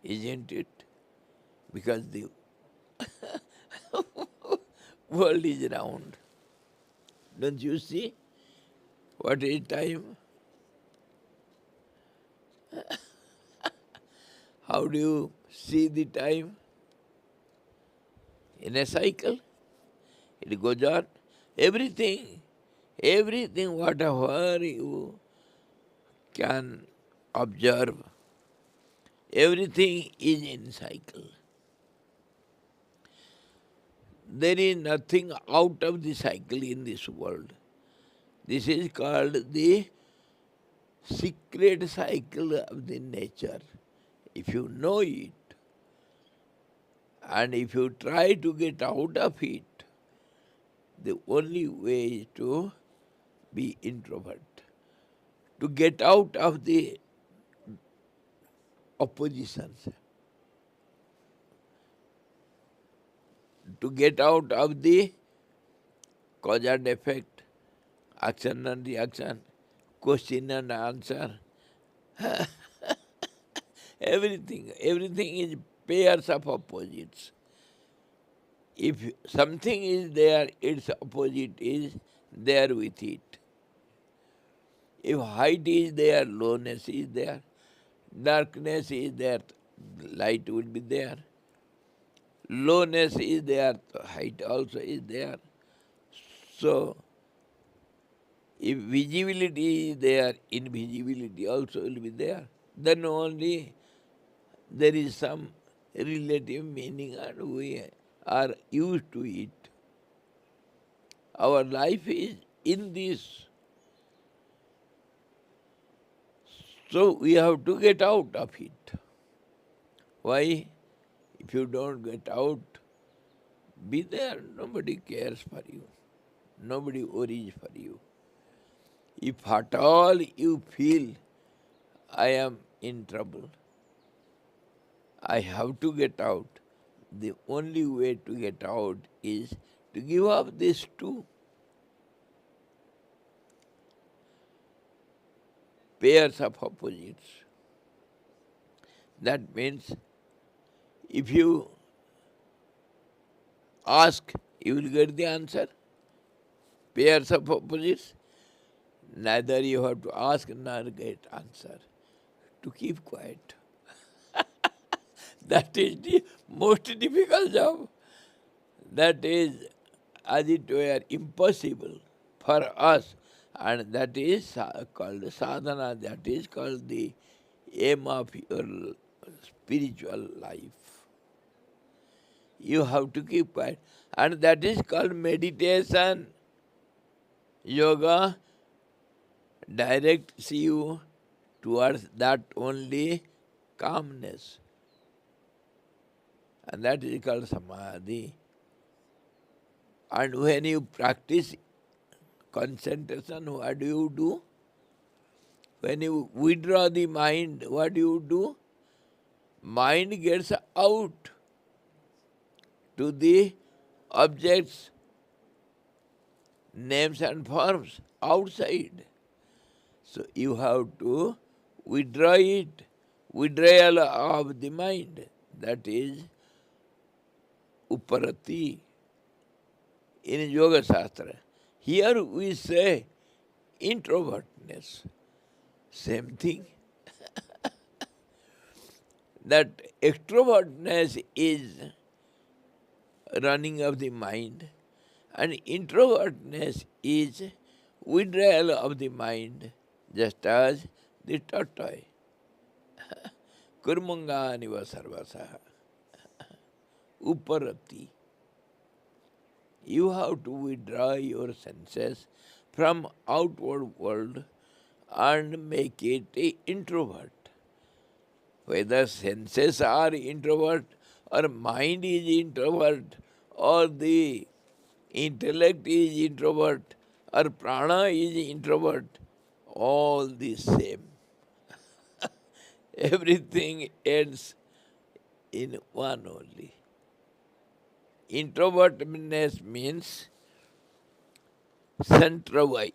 Isn't it? Because the world is round. Don't you see? What is time? How do you see the time? In a cycle. It goes on. Everything, whatever you can observe, everything is in cycle. there is nothing out of the cycle in this world. This is called the secret cycle of the nature. If you know it, and if you try to get out of it, the only way is to be introvert. To get out of the oppositions, to get out of the cause and effect, action and reaction, question and answer, everything is pairs of opposites. If something is there, its opposite is there with it. If height is there, lowness is there. Darkness is there, light will be there. Lowness is there, height also is there. So, if visibility is there, invisibility also will be there. Then only there is some relative meaning and we are used to it. Our life is in this. So we have to get out of it. Why? If you don't get out, be there. Nobody cares for you. Nobody worries for you. If at all you feel, I am in trouble, I have to get out, the only way to get out is to give up these two pairs of opposites. That means if you ask, you will get the answer. Pairs of opposites, neither you have to ask nor get answer. To keep quiet. That is the most difficult job. That is, as it were, impossible for us. And that is called sadhana, that is called the aim of your spiritual life. You have to keep quiet. And that is called meditation. Yoga directs you towards that only calmness. And that is called samadhi. And when you practice concentration, what do you do? When you withdraw the mind, what do you do? Mind gets out to the objects, names and forms outside. So you have to withdraw it, withdrawal of the mind. That is uparati in Yoga Shastra. Here we say introvertness. Same thing. That extrovertness is running of the mind and introvertness is withdrawal of the mind, just as the tortoise. Kurmangani sarvasaha. Uparati. You have to withdraw your senses from outward world and make it an introvert. Whether senses are introvert or mind is introvert or the intellect is introvert or prana is introvert, all the same. Everything ends in one only. Introvertedness means centrywise,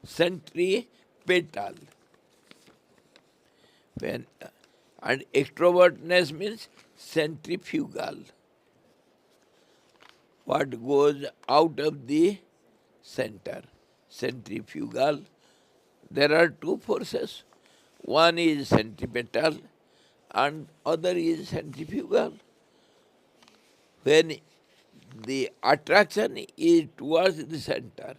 centripetal. And extrovertness means centrifugal. What goes out of the center, centrifugal. There are two forces. One is centripetal and other is centrifugal. When the attraction is towards the center,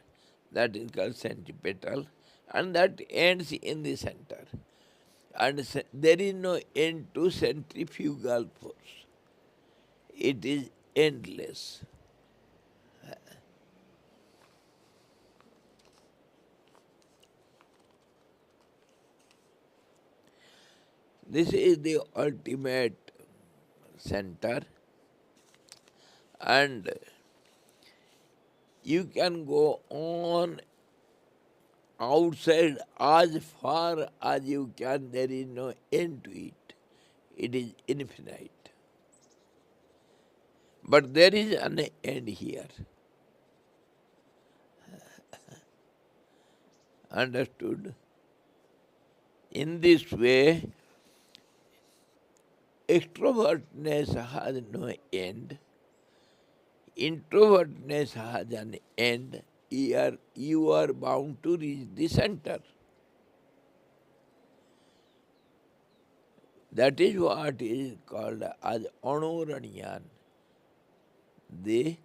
that is called centripetal, and that ends in the center. And there is no end to centrifugal force. It is endless. This is the ultimate center, and you can go on outside as far as you can, there is no end to it. It is infinite. But there is an end here. Understood? In this way, extrovertness has no end. Introvertness has an end. Here you are bound to reach the center. That is what is called as Anuranyan, the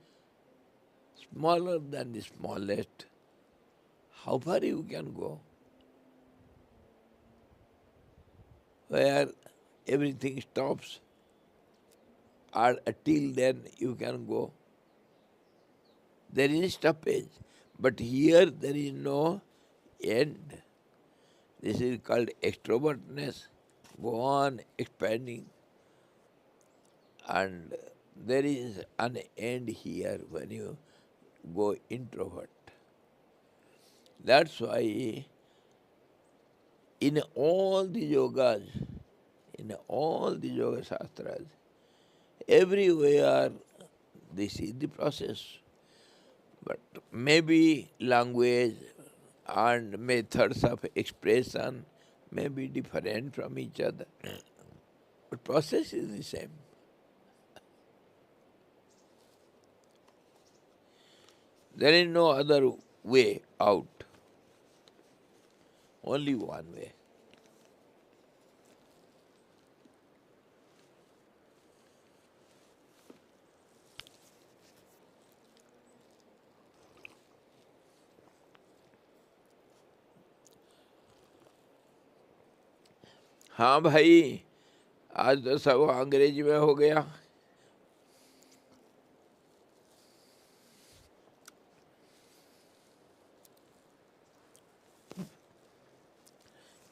smaller than the smallest. How far you can go? Where everything stops, or till then you can go. There is stoppage, but here there is no end. This is called extrovertness. Go on expanding, and there is an end here when you go introvert. That's why in all the yogas, in all the yoga shastras, everywhere this is the process. But maybe language and methods of expression may be different from each other, but process is the same. There is no other way out, only one way. हाँ भाई, आज तो सब अंग्रेजी में हो गया।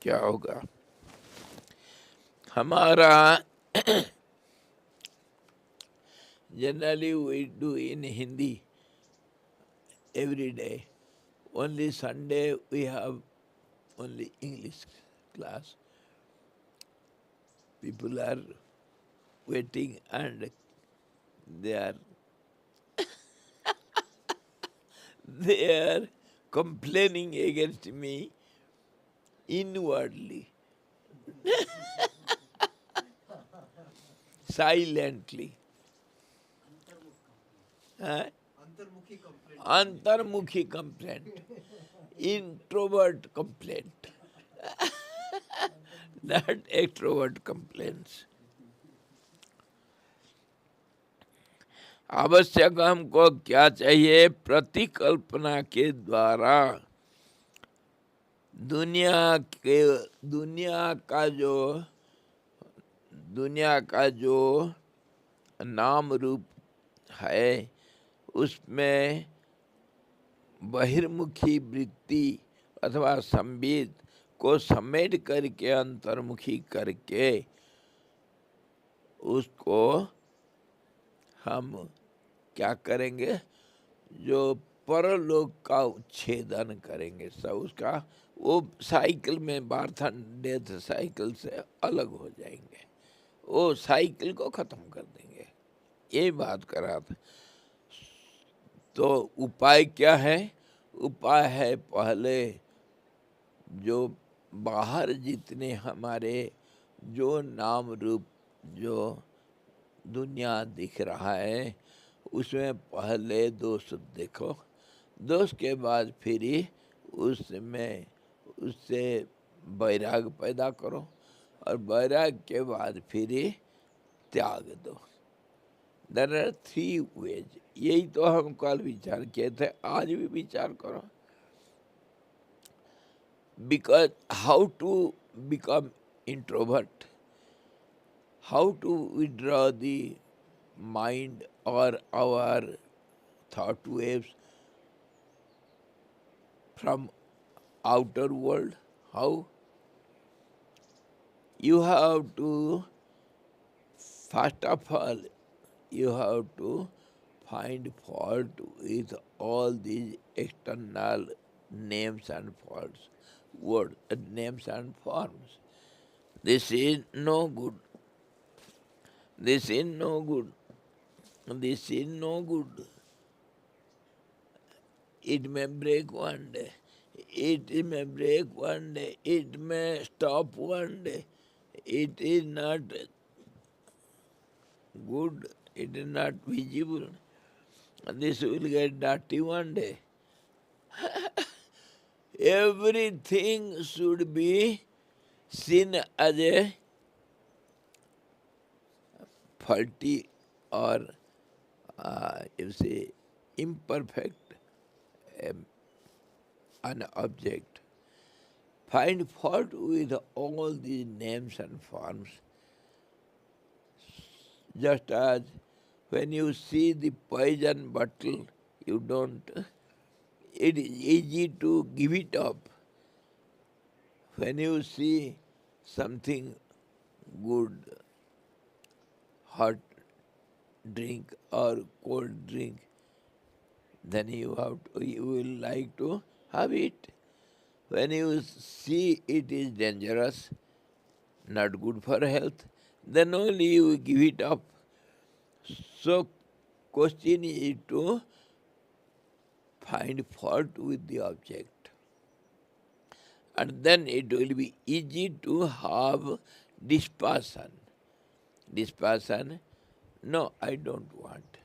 क्या होगा हमारा? Generally we do in Hindi every day. Only Sunday we have only English class. People are waiting and they are they are complaining against me inwardly, silently. Huh? अंतर्मुखी complaint Antarmukhi complaint, introvert complaint, not extrovert complaints. आवश्यक हमको क्या चाहिए? प्रतिकल्पना के द्वारा दुनिया के दुनिया का जो नाम रूप है उसमें बहिर्मुखी वृत्ति अथवा संवेद को समेट करके अंतर्मुखी करके उसको हम क्या करेंगे? जो परलोक का उच्छेदन करेंगे, सब उसका वो साइकिल में बर्थ एंड डेथ साइकिल से अलग हो जाएंगे, वो साइकिल को खत्म कर देंगे। ये बात करा था। तो उपाय क्या है? उपाय है पहले जो बाहर जितने हमारे जो नाम रूप जो दुनिया दिख रहा है उसमें पहले दोष देखो, दोष के बाद फिर ही उसमें उससे वैराग पैदा करो और वैराग के बाद फिर ही त्याग दो। There are 3 ways. यही तो हम कल विचार किए थे, आज भी विचार करो। Because how to become introvert, how to withdraw the mind or our thought waves from outer world? How? You have to, first of all, you have to find fault with all these external names and faults, words, names and forms. This is no good. This is no good. This is no good. It may break one day. It may break one day. It may stop one day. It is not good. It is not visible. This will get dirty one day. Everything should be seen as a faulty or you say imperfect an object. Find fault with all these names and forms. Just as when you see the poison bottle, you don't, it is easy to give it up. When you see something good, hot drink or cold drink, then you will like to have it. When you see it is dangerous, not good for health, then only you give it up. So question is to find fault with the object. And then it will be easy to have dispassion. Dispassion, no, I don't want.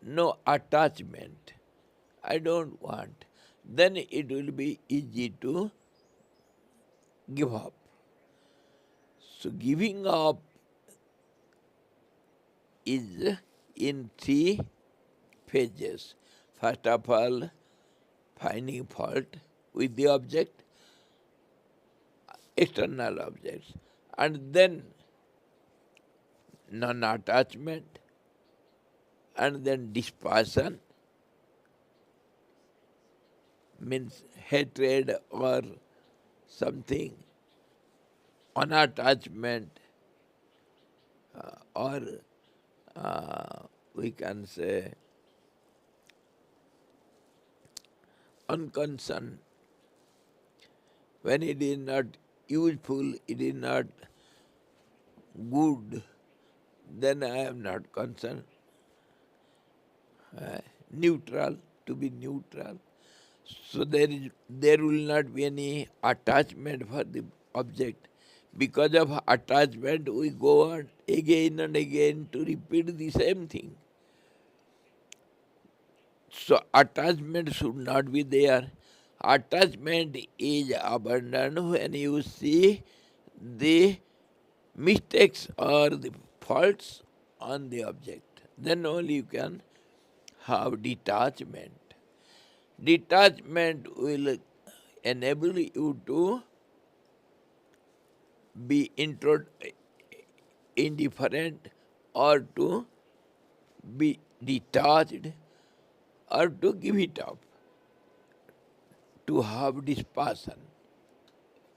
No attachment, I don't want. Then it will be easy to give up. So giving up is in three phases. First of all, finding fault with the object, external objects, and then non-attachment, and then dispassion, means hatred or something, unattachment, or we can say unconcern. When it is not useful, it is not good, then I am not concerned. Neutral, to be neutral. So there will not be any attachment for the object. Because of attachment, we go on again and again to repeat the same thing. So attachment should not be there. Attachment is abandoned when you see the mistakes or the faults on the object. Then only you can have detachment. Detachment will enable you to be indifferent or to be detached or to give it up, to have dispassion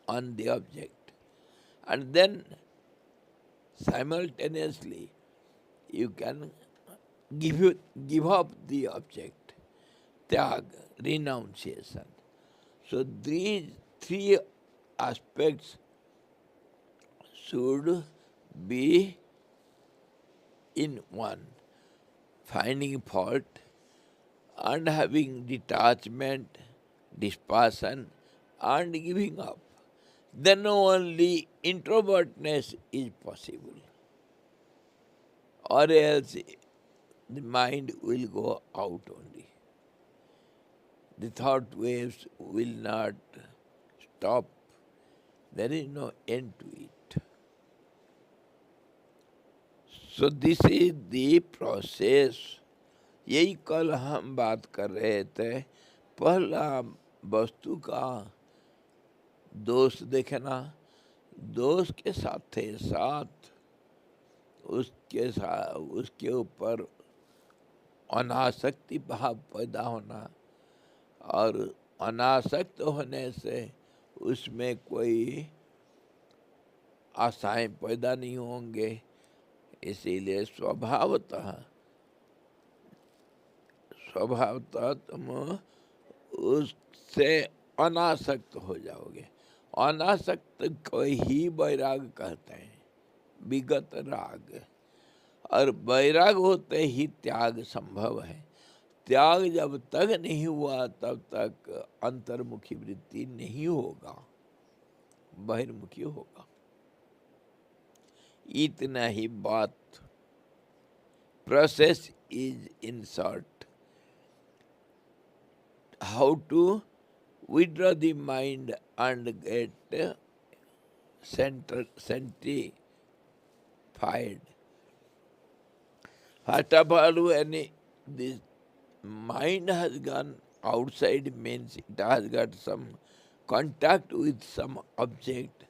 on the object. And then simultaneously you can give up the object, tyag, renunciation. So these three aspects should be in one: finding fault and having detachment, dispassion, and giving up. Then only introvertness is possible. Or else the mind will go out only. The thought waves will not stop. There is no end to it. So this is the process. यही कल हम बात कर रहे थे. पहला वस्तु का दोष देखना, दोष के साथ साथ उसके ऊपर अनासक्ति भाव पैदा होना, और अनासक्त होने से उसमें कोई आशाएं पैदा नहीं होंगे। इसीलिए स्वभावतः तुम उससे अनासक्त हो जाओगे। अनासक्त को ही वैराग कहते हैं, विगत राग। और वैराग होते ही त्याग संभव है। त्याग जब तक नहीं हुआ तब तक अंतर्मुखी वृत्ति नहीं होगा, बहिर्मुखी होगा। इतना ही बात। Process is in short how to withdraw the mind and get sanctified. First of all, when this mind has gone outside, means it has got some contact with some object,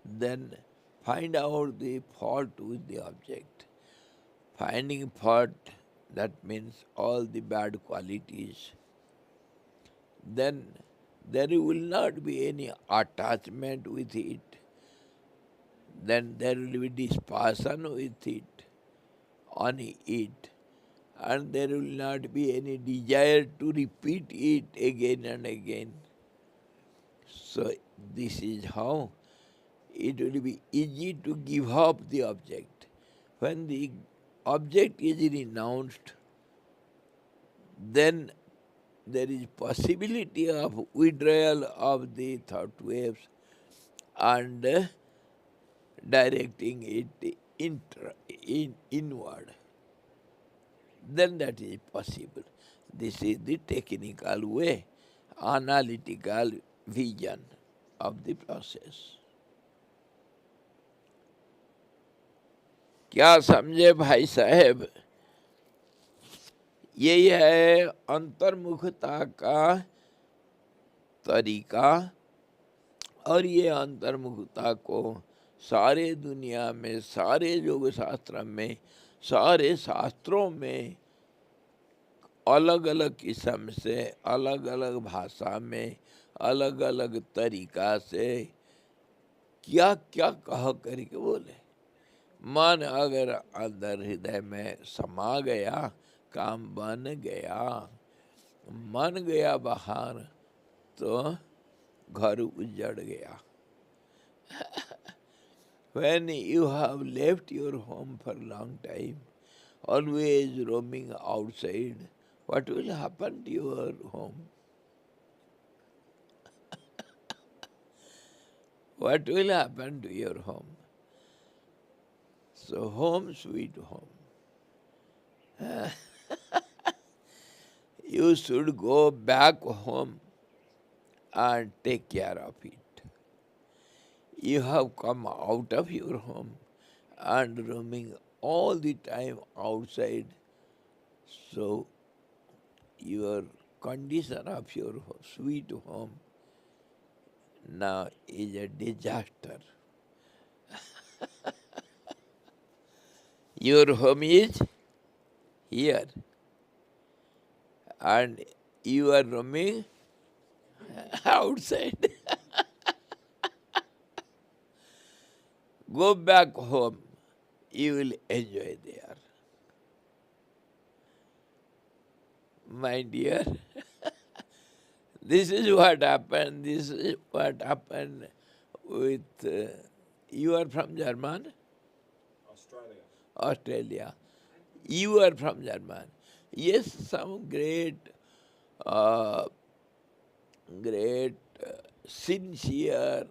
then find out the fault with the object. Finding fault, that means all the bad qualities. Then there will not be any attachment with it. Then there will be dispassion with it, on it, and there will not be any desire to repeat it again and again. So this is how it will be easy to give up the object. When the object is renounced, then there is possibility of withdrawal of the thought waves and directing it inward. Then that is possible. This is the technical way, analytical vision of the process. क्या समझे भाई साहब? यही है अंतर्मुखता का तरीका। और ये अंतर्मुखता को सारे दुनिया में, सारे योग शास्त्र में, सारे शास्त्रों में अलग अलग किस्म से, अलग अलग भाषा में, अलग अलग तरीका से क्या क्या कह करके बोले। मन अगर अंदर हृदय में समा गया, काम बन गया, मन गया बाहर, तो घर उजड़ गया। When you have left your home for a long time, always roaming outside, what will happen to your home? What will happen to your home? So home sweet home. You should go back home and take care of it. You have come out of your home and roaming all the time outside, so your condition of your sweet home now is a disaster. Your home is here and you are roaming outside. Go back home, you will enjoy there. My dear, this is what happened. This is what happened with. You are from German? Australia. Australia. You are from German. Yes, some uh, sincere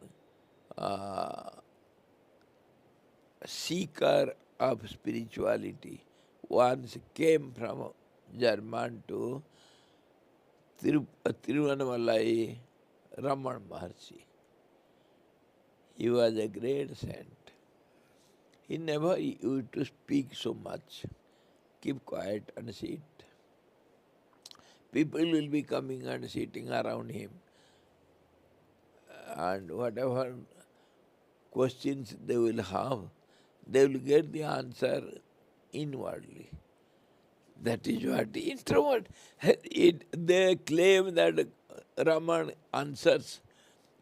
seeker of spirituality once came from German to Tiruvannamalai Raman Maharshi. He was a great saint. He never used to speak so much. Keep quiet and sit. People will be coming and sitting around him, and whatever questions they will have, they will get the answer inwardly. That is what introvert. They claim that Raman answers.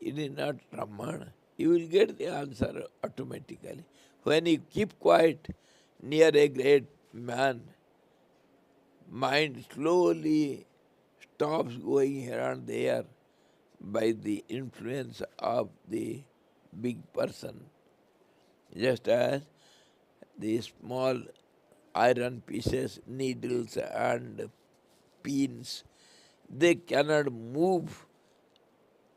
It is not Raman. You will get the answer automatically. When you keep quiet near a great man, mind slowly stops going here and there by the influence of the big person. Just as the small iron pieces, needles and pins, they cannot move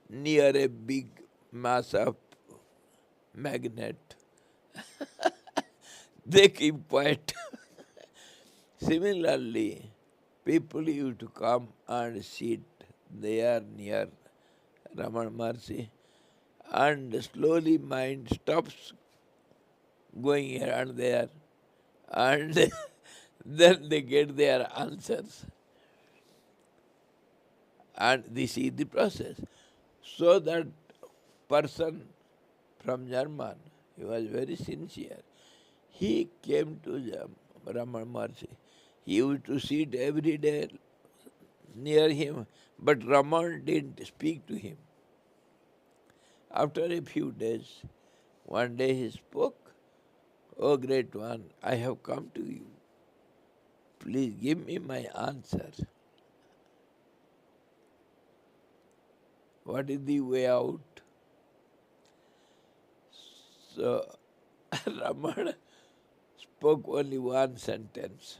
near a big mass of magnet. They keep quiet. Similarly, people used to come and sit there near Raman Maharshi, and slowly mind stops going here and there, and then they get their answers. And this is the process. So that person from German, he was very sincere. He came to Raman Maharshi. He used to sit every day near him, but Raman didn't speak to him. After a few days, one day he spoke, "O great one, I have come to you. Please give me my answer. What is the way out?" So Raman spoke only one sentence: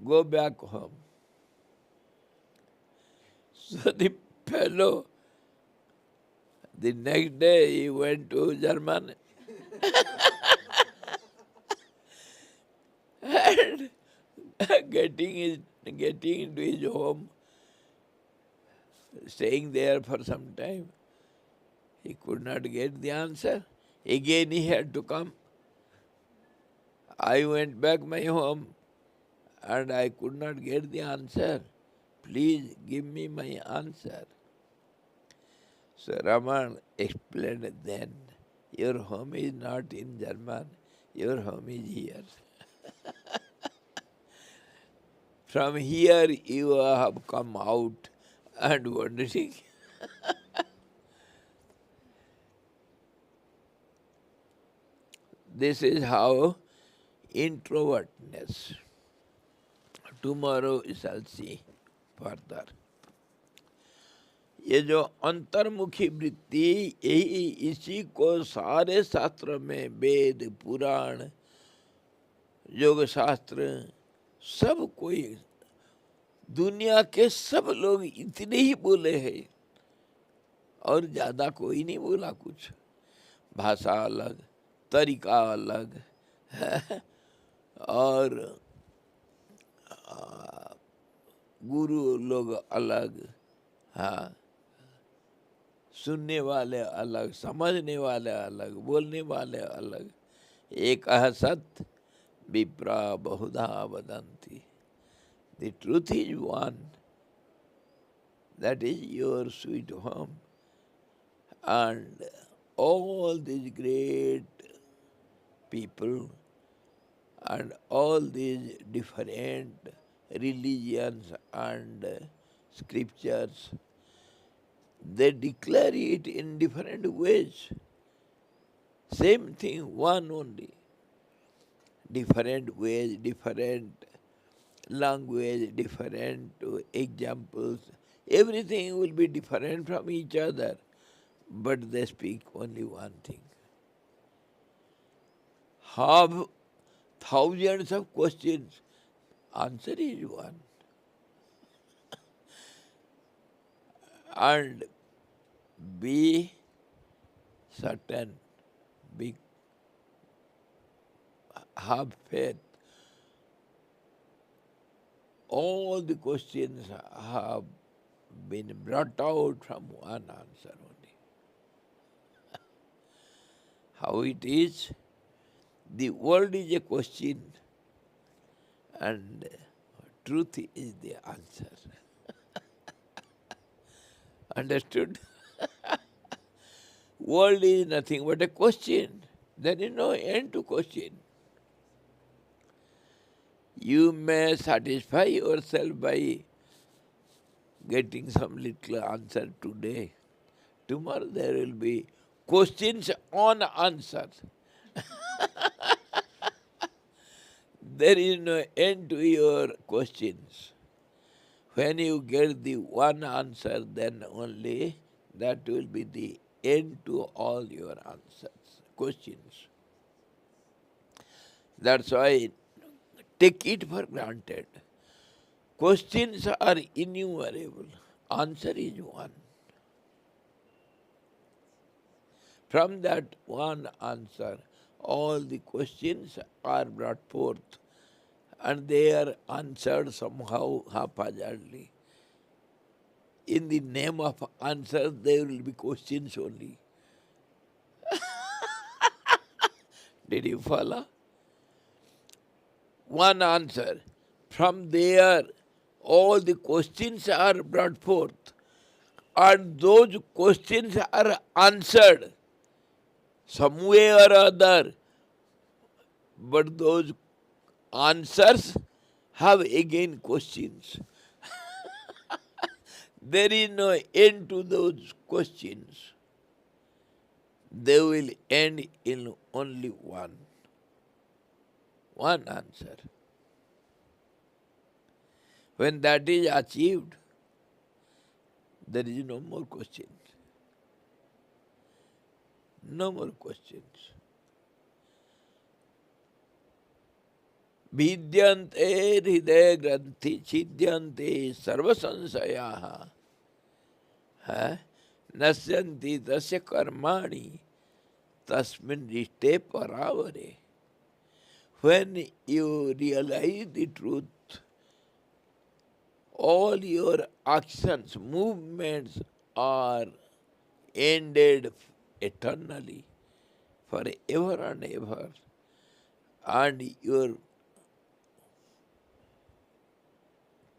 "Go back home." So the fellow, the next day he went to Germany and getting into his home, staying there for some time. He could not get the answer. Again he had to come. I went back my home and I could not get the answer. Please give me my answer. So Raman explained then, your home is not in German, your home is here. From here you have come out and wandering. This is how introvertness. Tomorrow we shall see further. ये जो अंतर्मुखी वृत्ति, यही इसी को सारे शास्त्र में, वेद पुराण योग शास्त्र, सब कोई, दुनिया के सब लोग इतने ही बोले हैं और ज़्यादा कोई नहीं बोला कुछ. भाषा अलग, तरीका अलग और गुरु लोग अलग, हाँ, सुनने वाले अलग, समझने वाले अलग, बोलने वाले अलग. एक सत विप्रा बहुधा वदन्ति. The truth is one. That is your sweet home. And all these great people and all these different religions and scriptures, they declare it in different ways. Same thing, one only. Different ways, different language, different examples. Everything will be different from each other, but they speak only one thing. Have thousands of questions, answer is one. And be certain, have faith. All the questions have been brought out from one answer only. How it is? The world is a question and truth is the answer. Understood? World is nothing but a question. There is no end to question. You may satisfy yourself by getting some little answer today. Tomorrow there will be questions on answers. There is no end to your questions. When you get the one answer, then only that will be the end to all your answers, questions. That's why take it for granted. Questions are innumerable. Answer is one. From that one answer, all the questions are brought forth and they are answered somehow haphazardly. In the name of answer, there will be questions only. Did you follow? One answer. From there, all the questions are brought forth, and those questions are answered some way or other. But those answers have again questions. There is no end to those questions. They will end in only one answer. When that is achieved, there is no more questions. No more questions. Vidyante hridaya granthi chidyante sarva sansayaha. Nasyanti tasya karmani tasmin rishte paravare. When you realize the truth, all your actions, movements are ended eternally, forever and ever, and your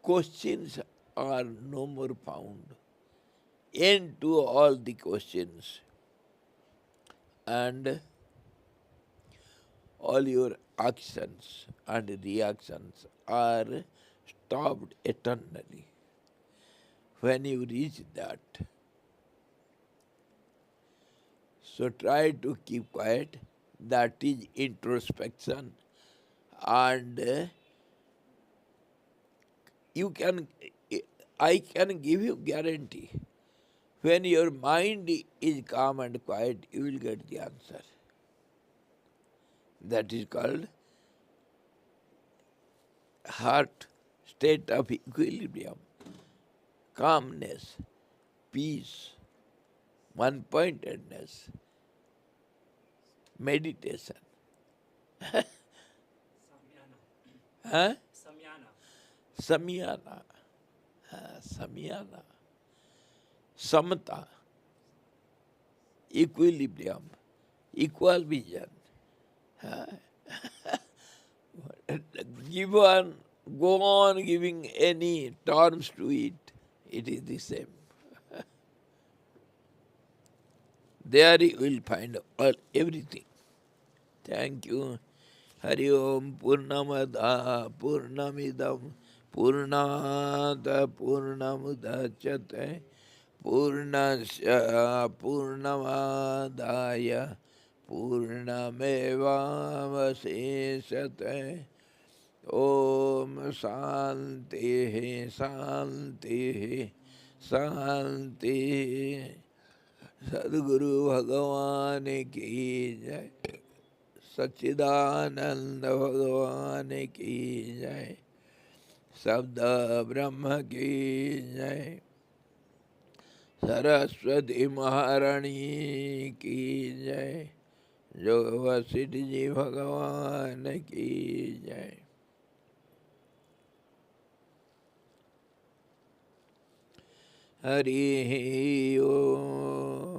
questions are no more found. End to all the questions, and all your actions and reactions are stopped eternally. When you reach that, so try to keep quiet. That is introspection, and I can give you guarantee. When your mind is calm and quiet, you will get the answer. That is called heart state of equilibrium, calmness, peace, one-pointedness, meditation. Huh? Samyana. Samyana. Samyana. Samata. Equilibrium. Equal vision. Go on giving any terms to it, it is the same. There you will find everything. Thank you. Hari Om Purnamada Purnamidam Purnata Purnamudachyate Purnasya Purnamadaya Purnamevavasesate Om Shanti Shanti Shanti. Sadguru Bhagavan ki jai. सच्चिदानंद भगवान की जय, शब्द ब्रह्म की जय, सरस्वती महारानी की जय, जो वशिष्ठ जी भगवान की जय। हरि ओम।